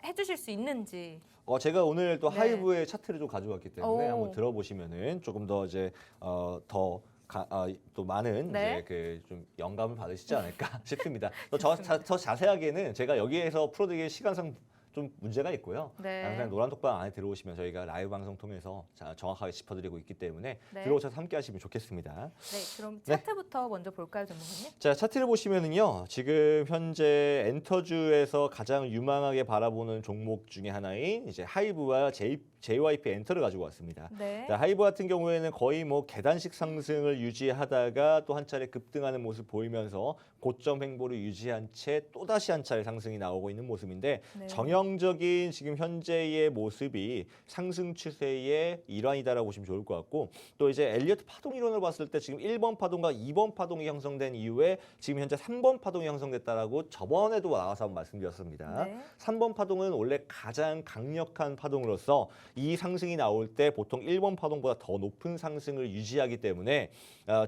해주실 수 있는지. 제가 오늘 또 네. 하이브의 차트를 좀 가져왔기 때문에 오. 한번 들어보시면은 조금 더 이제 또 많은 네. 이제 그 좀 영감을 받으시지 않을까 싶습니다. 더 자세하게는 제가 여기에서 풀어드릴 시간상 좀 문제가 있고요. 네. 항상 노란톡방 안에 들어오시면 저희가 라이브 방송 통해서 정확하게 짚어드리고 있기 때문에 네. 들어오셔서 함께 하시면 좋겠습니다. 네, 그럼 차트부터 먼저 볼까요, 전문가님? 자, 차트를 보시면은요, 지금 현재 엔터주에서 가장 유망하게 바라보는 종목 중에 하나인 이제 하이브와 JYP 엔터를 가지고 왔습니다. 네. 자, 하이브 같은 경우에는 거의 뭐 계단식 상승을 유지하다가 또 한 차례 급등하는 모습 보이면서 고점 횡보를 유지한 채 또다시 한 차례 상승이 나오고 있는 모습인데 네. 정형적인 지금 현재의 모습이 상승 추세의 일환이다라고 보시면 좋을 것 같고 또 이제 엘리어트 파동 이론을 봤을 때 지금 1번 파동과 2번 파동이 형성된 이후에 지금 현재 3번 파동이 형성됐다라고 저번에도 나와서 한번 말씀드렸습니다. 네. 3번 파동은 원래 가장 강력한 파동으로서 이 상승이 나올 때 보통 1번 파동보다 더 높은 상승을 유지하기 때문에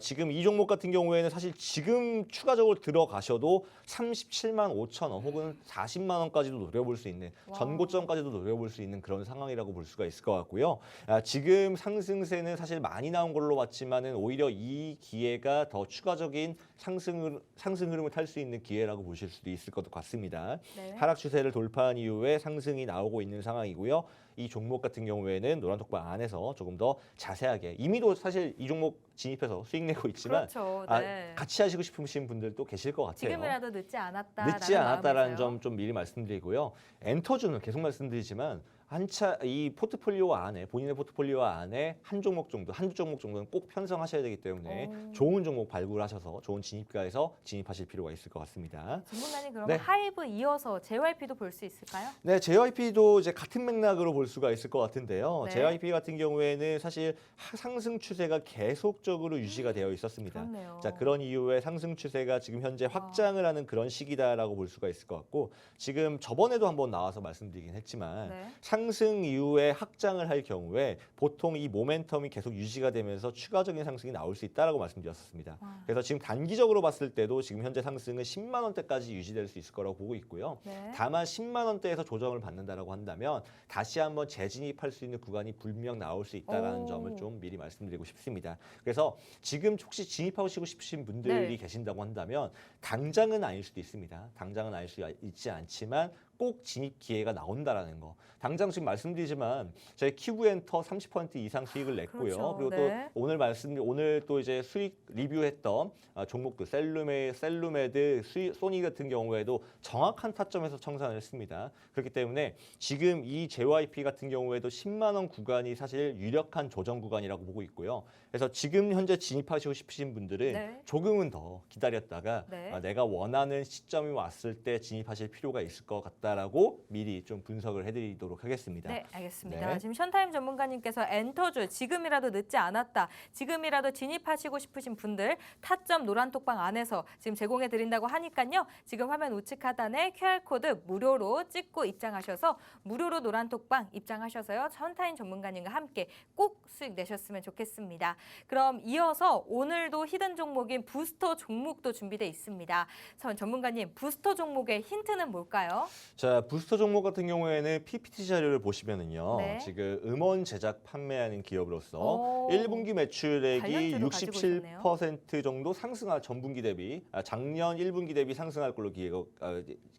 지금 이 종목 같은 경우에는 사실 지금 추가적으로 들어가셔도 37만 5천 원 혹은 40만 원까지도 노려볼 수 있는 전고점까지도 노려볼 수 있는 그런 상황이라고 볼 수가 있을 것 같고요. 지금 상승세는 사실 많이 나온 걸로 봤지만은 오히려 이 기회가 더 추가적인 상승 흐름을 탈 수 있는 기회라고 보실 수도 있을 것 같습니다. 네. 하락 추세를 돌파한 이후에 상승이 나오고 있는 상황이고요. 이 종목 같은 경우에는 노란톡방 안에서 조금 더 자세하게 이미도 사실 이 종목 진입해서 수익 내고 있지만 그렇죠. 네. 같이 하시고 싶으신 분들도 계실 것 같아요. 지금이라도 늦지 않았다. 늦지 않았다라는 점 좀 미리 말씀드리고요. 엔터주는 계속 말씀드리지만 이 포트폴리오 안에 본인의 포트폴리오 안에 한두 종목 정도는 꼭 편성하셔야 되기 때문에 좋은 종목 발굴하셔서 좋은 진입가에서 진입하실 필요가 있을 것 같습니다. 전문가님 그러면 네. 하이브 이어서 JYP도 볼 수 있을까요? 네, JYP도 이제 같은 맥락으로 볼 수가 있을 것 같은데요. 네. JYP 같은 경우에는 사실 상승 추세가 계속적으로 유지가 되어 있었습니다. 그렇네요. 자, 그런 이유에 상승 추세가 지금 현재 확장을 하는 그런 시기다라고 볼 수가 있을 것 같고 지금 저번에도 한번 나와서 말씀드리긴 했지만 네. 상승 이후에 확장을 할 경우에 보통 이 모멘텀이 계속 유지가 되면서 추가적인 상승이 나올 수 있다라고 말씀드렸었습니다. 그래서 지금 단기적으로 봤을 때도 지금 현재 상승은 10만 원대까지 유지될 수 있을 거라고 보고 있고요. 네. 다만 10만 원대에서 조정을 받는다라고 한다면 다시 한번 재진입할 수 있는 구간이 분명 나올 수 있다라는 점을 좀 미리 말씀드리고 싶습니다. 그래서 지금 혹시 진입하시고 싶으신 분들이 네. 계신다고 한다면 당장은 아닐 수도 있습니다. 당장은 아닐 수 있지 않지만 꼭 진입 기회가 나온다라는 거. 당장 지금 말씀드리지만 저희 키브엔터 30% 이상 수익을 냈고요. 그렇죠. 그리고 네. 또 오늘 또 이제 수익 리뷰했던 종목들 셀루메드, 소니 같은 경우에도 정확한 타점에서 청산을 했습니다. 그렇기 때문에 지금 이 JYP 같은 경우에도 10만 원 구간이 사실 유력한 조정 구간이라고 보고 있고요. 그래서 지금 현재 진입하시고 싶으신 분들은 네. 조금은 더 기다렸다가 네. 내가 원하는 시점이 왔을 때 진입하실 필요가 있을 것 같다라고 미리 좀 분석을 해드리도록 하겠습니다. 네, 알겠습니다. 네. 지금 션타임 전문가님께서 엔터주 지금이라도 늦지 않았다. 지금이라도 진입하시고 싶으신 분들 타점 노란톡방 안에서 지금 제공해 드린다고 하니까요. 지금 화면 우측 하단에 QR코드 무료로 찍고 입장하셔서 무료로 노란톡방 입장하셔서요. 션타임 전문가님과 함께 꼭 수익 내셨으면 좋겠습니다. 그럼 이어서 오늘도 히든 종목인 부스터 종목도 준비되어 있습니다. 전문가님, 부스터 종목의 힌트는 뭘까요? 자, 부스터 종목 같은 경우에는 PPT 자료를 보시면은요. 네. 지금 음원 제작 판매하는 기업으로서 오. 1분기 매출액이 관련주를 가지고 67% 정도 상승할 전분기 대비 작년 1분기 대비 상승할 걸로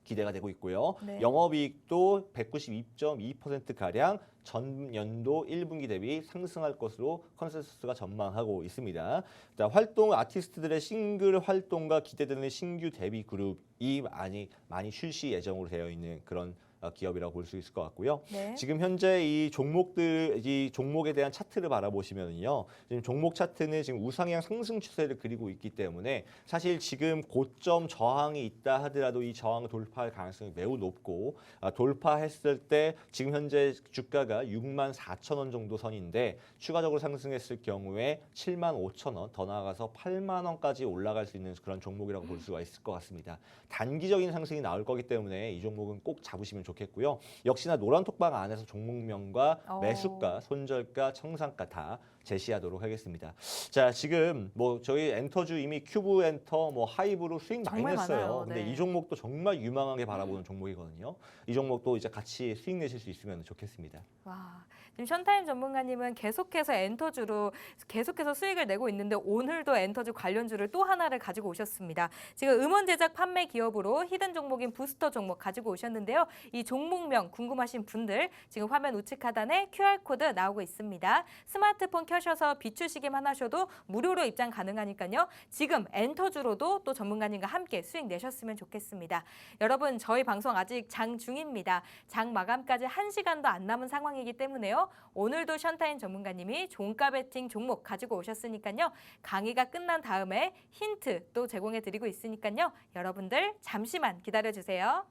기대가 되고 있고요. 네. 영업이익도 192.2%가량 전년도 1분기 대비 상승할 것으로 컨센서스가 전망하고 있습니다. 자, 아티스트들의 싱글 활동과 기대되는 신규 데뷔 그룹이 많이 출시 예정으로 되어 있는 그런 기업이라고 볼 수 있을 것 같고요. 네. 지금 현재 이 종목에 대한 차트를 바라보시면요, 지금 종목 차트는 지금 우상향 상승 추세를 그리고 있기 때문에 사실 지금 고점 저항이 있다 하더라도 이 저항을 돌파할 가능성이 매우 높고 돌파했을 때 지금 현재 주가가 6만 4천 원 정도 선인데 추가적으로 상승했을 경우에 7만 5천 원, 더 나아가서 8만 원까지 올라갈 수 있는 그런 종목이라고 볼 수가 있을 것 같습니다. 단기적인 상승이 나올 거기 때문에 이 종목은 꼭 잡으시면 좋겠고요. 역시나 노란톡방 안에서 종목명과 매수가, 손절가, 청산가 다 제시하도록 하겠습니다. 자, 지금 저희 엔터주 이미 큐브 엔터, 하이브로 수익 많이 정말 냈어요. 많아요. 근데 네. 이 종목도 정말 유망하게 바라보는 종목이거든요. 이 종목도 이제 같이 수익 내실 수 있으면 좋겠습니다. 와, 지금 션타임 전문가님은 계속해서 엔터주로 계속해서 수익을 내고 있는데 오늘도 엔터주 관련주를 또 하나를 가지고 오셨습니다. 지금 음원 제작 판매 기업으로 히든 종목인 부스터 종목 가지고 오셨는데요. 이 종목명 궁금하신 분들 지금 화면 우측 하단에 QR코드 나오고 있습니다. 스마트폰 켜셔서 비추시기만 하셔도 무료로 입장 가능하니까요. 지금 엔터주로도 또 전문가님과 함께 수익 내셨으면 좋겠습니다. 여러분, 저희 방송 아직 장 중입니다. 장 마감까지 1시간도 안 남은 상황이기 때문에요. 오늘도 션타임 전문가님이 종가 베팅 종목 가지고 오셨으니까요. 강의가 끝난 다음에 힌트 또 제공해 드리고 있으니까요. 여러분들 잠시만 기다려 주세요.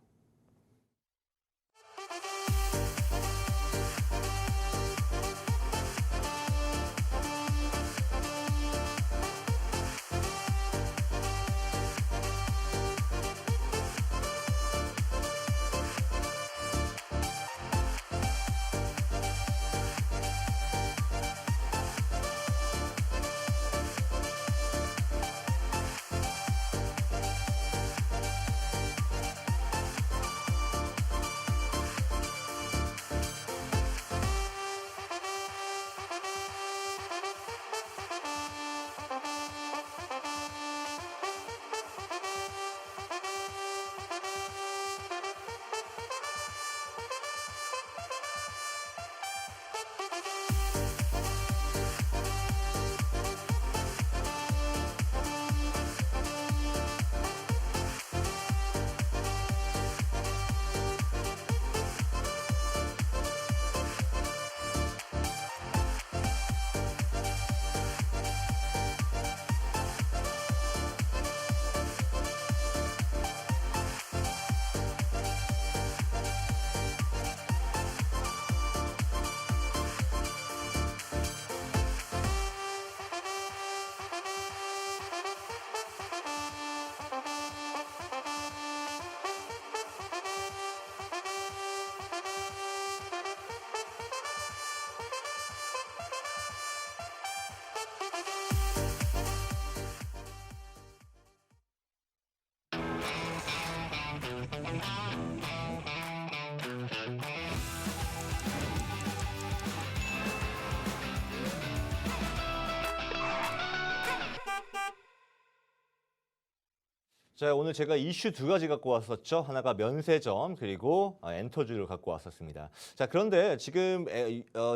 자, 오늘 제가 이슈 두 가지 갖고 왔었죠. 하나가 면세점 그리고 엔터주를 갖고 왔었습니다. 자, 그런데 지금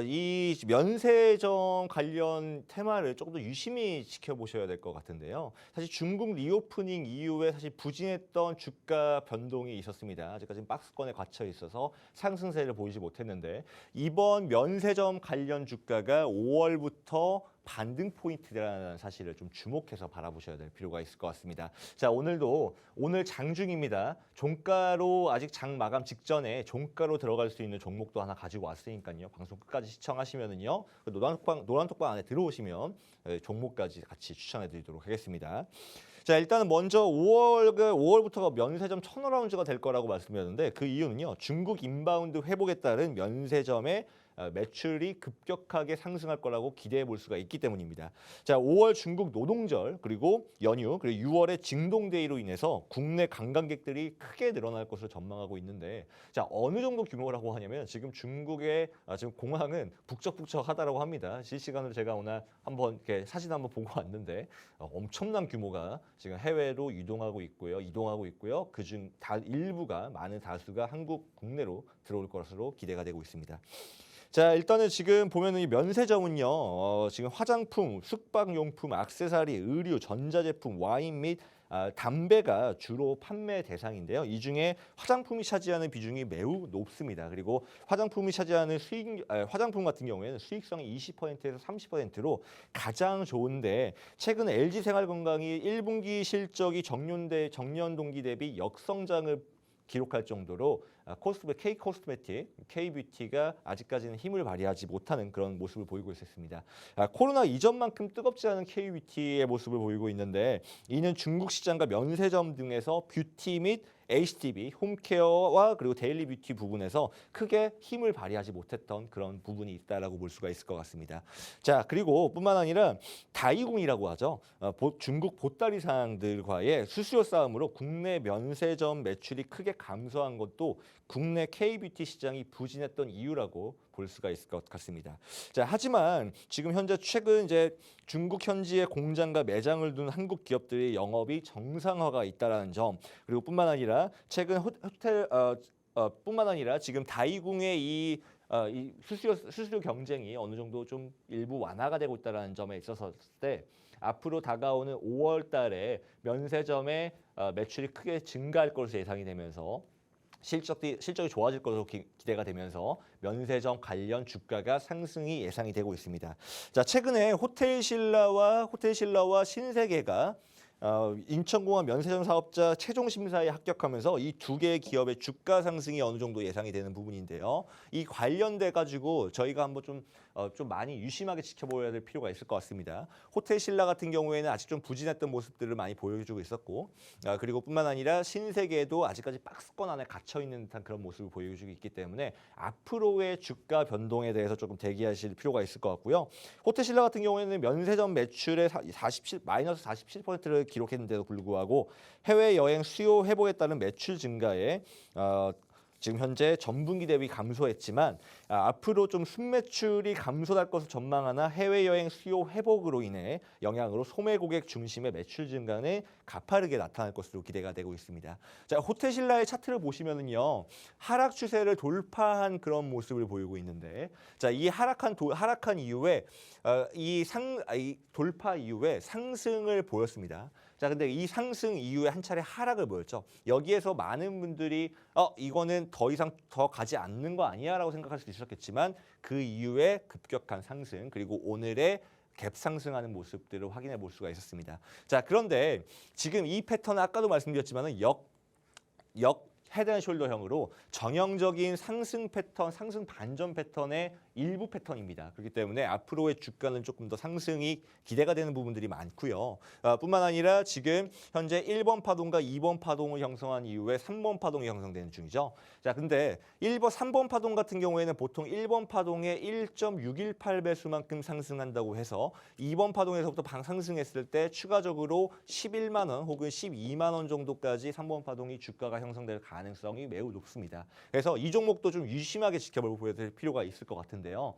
이 면세점 관련 테마를 조금 더 유심히 지켜보셔야 될 것 같은데요. 사실 중국 리오프닝 이후에 사실 부진했던 주가 변동이 있었습니다. 아직까지 박스권에 갇혀 있어서 상승세를 보이지 못했는데 이번 면세점 관련 주가가 5월부터 반등 포인트라는 사실을 좀 주목해서 바라보셔야 될 필요가 있을 것 같습니다. 자, 오늘 장중입니다. 종가로 아직 장 마감 직전에 종가로 들어갈 수 있는 종목도 하나 가지고 왔으니까요. 방송 끝까지 시청하시면은요. 노란톡방 안에 들어오시면 종목까지 같이 추천해 드리도록 하겠습니다. 자, 일단은 먼저 5월부터가 면세점 1000라운드가 될 거라고 말씀드렸는데 그 이유는요. 중국 인바운드 회복에 따른 면세점의 매출이 급격하게 상승할 거라고 기대해 볼 수가 있기 때문입니다. 자, 5월 중국 노동절 그리고 연휴 그리고 6월의 징동데이로 인해서 국내 관광객들이 크게 늘어날 것으로 전망하고 있는데 자, 어느 정도 규모라고 하냐면 지금 중국의 지금 공항은 북적북적하다라고 합니다. 실시간으로 제가 오늘 한번 이렇게 사진 한번 보고 왔는데 엄청난 규모가 지금 해외로 이동하고 있고요. 그중 일부가 많은 다수가 한국 국내로 들어올 것으로 기대가 되고 있습니다. 자, 일단은 지금 보면은 이 면세점은요, 지금 화장품, 숙박용품, 액세서리, 의류, 전자제품, 와인 및 담배가 주로 판매 대상인데요. 이 중에 화장품이 차지하는 비중이 매우 높습니다. 그리고 화장품이 차지하는 화장품 같은 경우에는 수익성이 20%에서 30%로 가장 좋은데 최근 LG 생활건강이 1분기 실적이 정년 동기 대비 역성장을 기록할 정도로 K-코스메틱, K-뷰티가 아직까지는 힘을 발휘하지 못하는 그런 모습을 보이고 있었습니다. 코로나 이전만큼 뜨겁지 않은 K-뷰티의 모습을 보이고 있는데 이는 중국 시장과 면세점 등에서 뷰티 및 HTB, 홈케어와 그리고 데일리 뷰티 부분에서 크게 힘을 발휘하지 못했던 그런 부분이 있다라고 볼 수가 있을 것 같습니다. 자, 그리고 뿐만 아니라 다이궁이라고 하죠. 중국 보따리 상들과의 수수료 싸움으로 국내 면세점 매출이 크게 감소한 것도 국내 K-뷰티 시장이 부진했던 이유라고 볼 수가 있을 것 같습니다. 자, 하지만 지금 현재 최근 이제 중국 현지에 공장과 매장을 둔 한국 기업들의 영업이 정상화가 있다라는 점, 그리고 뿐만 아니라 최근 호텔 뿐만 아니라 지금 다이궁의 이 수수료 경쟁이 어느 정도 좀 일부 완화가 되고 있다는 점에 있어서 때 앞으로 다가오는 5월 달에 면세점의 매출이 크게 증가할 것으로 예상이 되면서 실적이 좋아질 것으로 기대가 되면서 면세점 관련 주가가 상승이 예상이 되고 있습니다. 자, 최근에 호텔신라와 신세계가 인천공항 면세점 사업자 최종 심사에 합격하면서 이 두 개의 기업의 주가 상승이 어느 정도 예상이 되는 부분인데요. 이 관련돼 가지고 저희가 한번 좀 많이 유심하게 지켜보아야 될 필요가 있을 것 같습니다. 호텔신라 같은 경우에는 아직 좀 부진했던 모습들을 많이 보여주고 있었고, 그리고 뿐만 아니라 신세계도 아직까지 박스권 안에 갇혀 있는 듯한 그런 모습을 보여주고 있기 때문에 앞으로의 주가 변동에 대해서 조금 대기하실 필요가 있을 것 같고요. 호텔신라 같은 경우에는 면세점 매출의 마이너스 47%를 기록했는데도 불구하고 해외 여행 수요 회복에 따른 매출 증가에 지금 현재 전분기 대비 감소했지만 앞으로 좀 순매출이 감소할 것을 전망하나 해외여행 수요 회복으로 인해 영향으로 소매 고객 중심의 매출 증가는 가파르게 나타날 것으로 기대가 되고 있습니다. 자, 호텔신라의 차트를 보시면은요, 하락 추세를 돌파한 그런 모습을 보이고 있는데, 자, 이 하락한 이후에 이 돌파 이후에 상승을 보였습니다. 자, 근데 이 상승 이후에 한 차례 하락을 보였죠. 여기에서 많은 분들이 이거는 더 이상 더 가지 않는 거 아니야라고 생각할 수도 있었겠지만 그 이후에 급격한 상승 그리고 오늘의 갭 상승하는 모습들을 확인해 볼 수가 있었습니다. 자, 그런데 지금 이 패턴은 아까도 말씀드렸지만은 역 헤드앤숄더형으로 전형적인 상승 패턴, 상승 반전 패턴의 일부 패턴입니다. 그렇기 때문에 앞으로의 주가는 조금 더 상승이 기대가 되는 부분들이 많고요. 뿐만 아니라 지금 현재 1번 파동과 2번 파동을 형성한 이후에 3번 파동이 형성되는 중이죠. 자, 근데 3번 파동 같은 경우에는 보통 1번 파동의 1.618배수만큼 상승한다고 해서 2번 파동에서부터 상승했을 때 추가적으로 11만 원 혹은 12만 원 정도까지 3번 파동이 주가가 형성될 가능성이 가능성이 매우 높습니다. 그래서 이 종목도 좀 유심하게 지켜볼 필요가 있을 것 같은데요.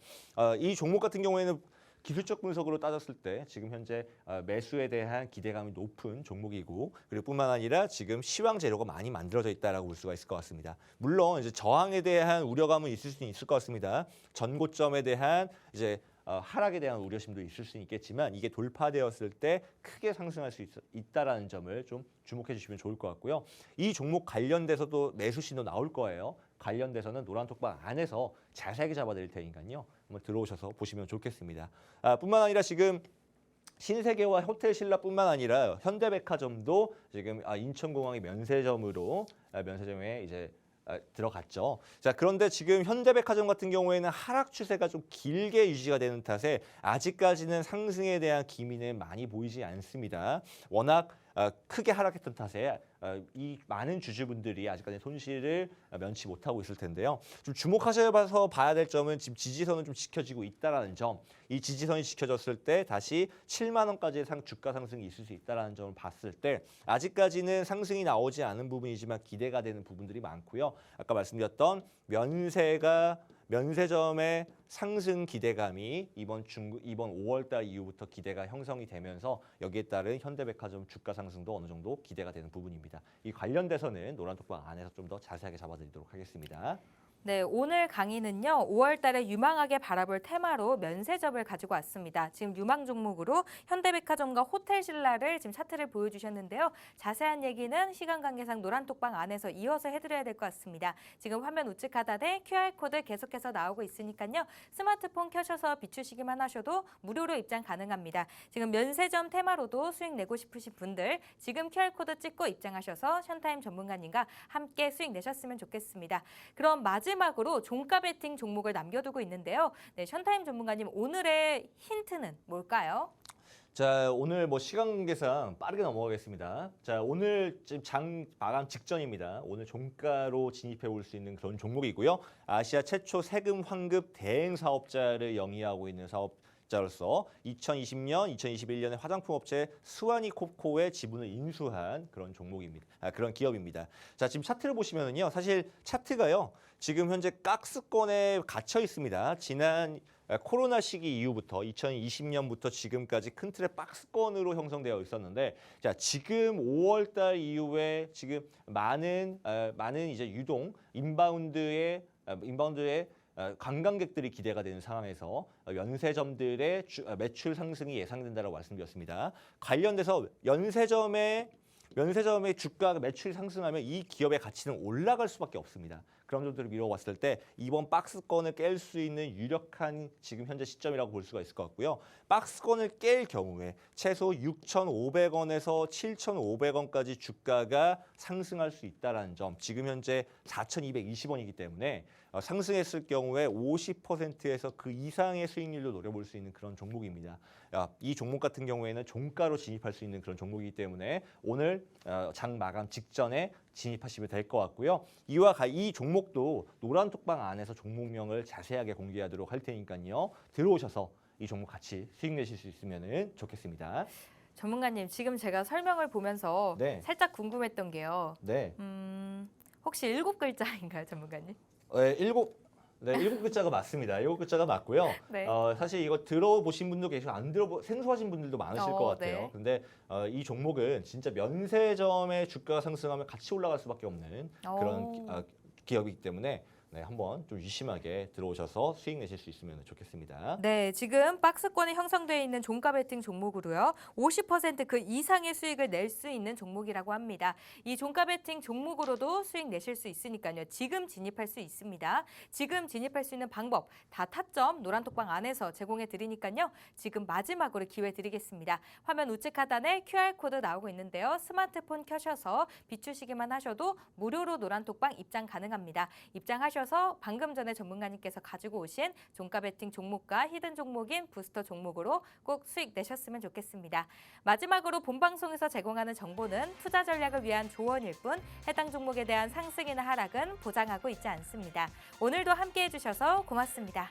이 종목 같은 경우에는 기술적 분석으로 따졌을 때 지금 현재 매수에 대한 기대감이 높은 종목이고 그리고 뿐만 아니라 지금 시황 재료가 많이 만들어져 있다라고 볼 수가 있을 것 같습니다. 물론 이제 저항에 대한 우려감은 있을 수는 있을 것 같습니다. 전고점에 대한 이제 하락에 대한 우려심도 있을 수 있겠지만 이게 돌파되었을 때 크게 상승할 수 있다라는 점을 좀 주목해 주시면 좋을 것 같고요. 이 종목 관련돼서도 매수 신호 나올 거예요. 관련돼서는 노란톡방 안에서 자세하게 잡아드릴 테니까요. 한번 들어오셔서 보시면 좋겠습니다. 뿐만 아니라 지금 신세계와 호텔신라뿐만 아니라 현대백화점도 지금 인천공항의 면세점에 이제 들어갔죠. 자, 그런데 지금 현대백화점 같은 경우에는 하락 추세가 좀 길게 유지가 되는 탓에 아직까지는 상승에 대한 기미는 많이 보이지 않습니다. 워낙 크게 하락했던 탓에 이 많은 주주분들이 아직까지 손실을 면치 못하고 있을 텐데요. 좀 주목하셔서 봐야 될 점은 지금 지지선은 좀 지켜지고 있다라는 점. 이 지지선이 지켜졌을 때 다시 7만 원까지의 주가 상승이 있을 수 있다라는 점을 봤을 때 아직까지는 상승이 나오지 않은 부분이지만 기대가 되는 부분들이 많고요. 아까 말씀드렸던 면세점의 상승 기대감이 이번 5월달 이후부터 기대가 형성이 되면서 여기에 따른 현대백화점 주가 상승도 어느 정도 기대가 되는 부분입니다. 이 관련돼서는 노란톡방 안에서 좀 더 자세하게 잡아드리도록 하겠습니다. 네, 오늘 강의는요. 5월 달에 유망하게 바라볼 테마로 면세점을 가지고 왔습니다. 지금 유망 종목으로 현대백화점과 호텔신라를 지금 차트를 보여주셨는데요. 자세한 얘기는 시간 관계상 노란톡방 안에서 이어서 해드려야 될 것 같습니다. 지금 화면 우측 하단에 QR코드 계속해서 나오고 있으니까요. 스마트폰 켜셔서 비추시기만 하셔도 무료로 입장 가능합니다. 지금 면세점 테마로도 수익 내고 싶으신 분들 지금 QR코드 찍고 입장하셔서 션타임 전문가님과 함께 수익 내셨으면 좋겠습니다. 그럼 마지막으로 종가 베팅 종목을 남겨두고 있는데요. 네, 션타임 전문가님 오늘의 힌트는 뭘까요? 자, 오늘 시간 관계상 빠르게 넘어가겠습니다. 자, 오늘 지금 장 마감 직전입니다. 오늘 종가로 진입해 볼 수 있는 그런 종목이고요. 아시아 최초 세금 환급 대행 사업자를 영위하고 있는 사업자로서 2020년, 2021년에 화장품 업체 스와니코코의 지분을 인수한 그런 종목입니다. 그런 기업입니다. 자, 지금 차트를 보시면은요. 사실 차트가요. 지금 현재 박스권에 갇혀 있습니다. 지난 코로나 시기 이후부터 2020년부터 지금까지 큰 틀의 박스권으로 형성되어 있었는데, 자, 지금 5월달 이후에 지금 많은 이제 유동 인바운드의 관광객들이 기대가 되는 상황에서 면세점들의 매출 상승이 예상된다고 말씀드렸습니다. 관련돼서 면세점의 주가가 매출이 상승하면 이 기업의 가치는 올라갈 수밖에 없습니다. 그런 점들을 미뤄봤을 때 이번 박스권을 깰 수 있는 유력한 지금 현재 시점이라고 볼 수가 있을 것 같고요. 박스권을 깰 경우에 최소 6,500원에서 7,500원까지 주가가 상승할 수 있다는 점. 지금 현재 4,220원이기 때문에 상승했을 경우에 50%에서 그 이상의 수익률도 노려볼 수 있는 그런 종목입니다. 이 종목 같은 경우에는 종가로 진입할 수 있는 그런 종목이기 때문에 오늘 장 마감 직전에 진입하시면 될 것 같고요. 이 종목도 노란톡방 안에서 종목명을 자세하게 공개하도록 할 테니까요. 들어오셔서 이 종목 같이 수익 내실 수 있으면 좋겠습니다. 전문가님, 지금 제가 설명을 보면서 네. 살짝 궁금했던 게요. 네. 혹시 7글자인가요, 전문가님? 일곱 글자가 맞습니다. 7글자가 맞고요. 네. 사실 이거 들어보신 분도 계시고 생소하신 분들도 많으실 것 같아요. 네. 근데 이 종목은 진짜 면세점의 주가가 상승하면 같이 올라갈 수밖에 없는 그런 기업이기 때문에 한번 좀 유심하게 들어오셔서 수익 내실 수 있으면 좋겠습니다. 네, 지금 박스권에 형성되어 있는 종가 베팅 종목으로요. 50%그 이상의 수익을 낼 수 있는 종목이라고 합니다. 이 종가 베팅 종목으로도 수익 내실 수 있으니까요. 지금 진입할 수 있습니다. 지금 진입할 수 있는 방법 다 타점 노란톡방 안에서 제공해 드리니까요. 지금 마지막으로 기회 드리겠습니다. 화면 우측 하단에 QR코드 나오고 있는데요. 스마트폰 켜셔서 비추시기만 하셔도 무료로 노란톡방 입장 가능합니다. 입장하셔서 방금 전에 전문가님께서 가지고 오신 종가 베팅 종목과 히든 종목인 부스터 종목으로 꼭 수익 내셨으면 좋겠습니다. 마지막으로 본 방송에서 제공하는 정보는 투자 전략을 위한 조언일 뿐 해당 종목에 대한 상승이나 하락은 보장하고 있지 않습니다. 오늘도 함께해 주셔서 고맙습니다.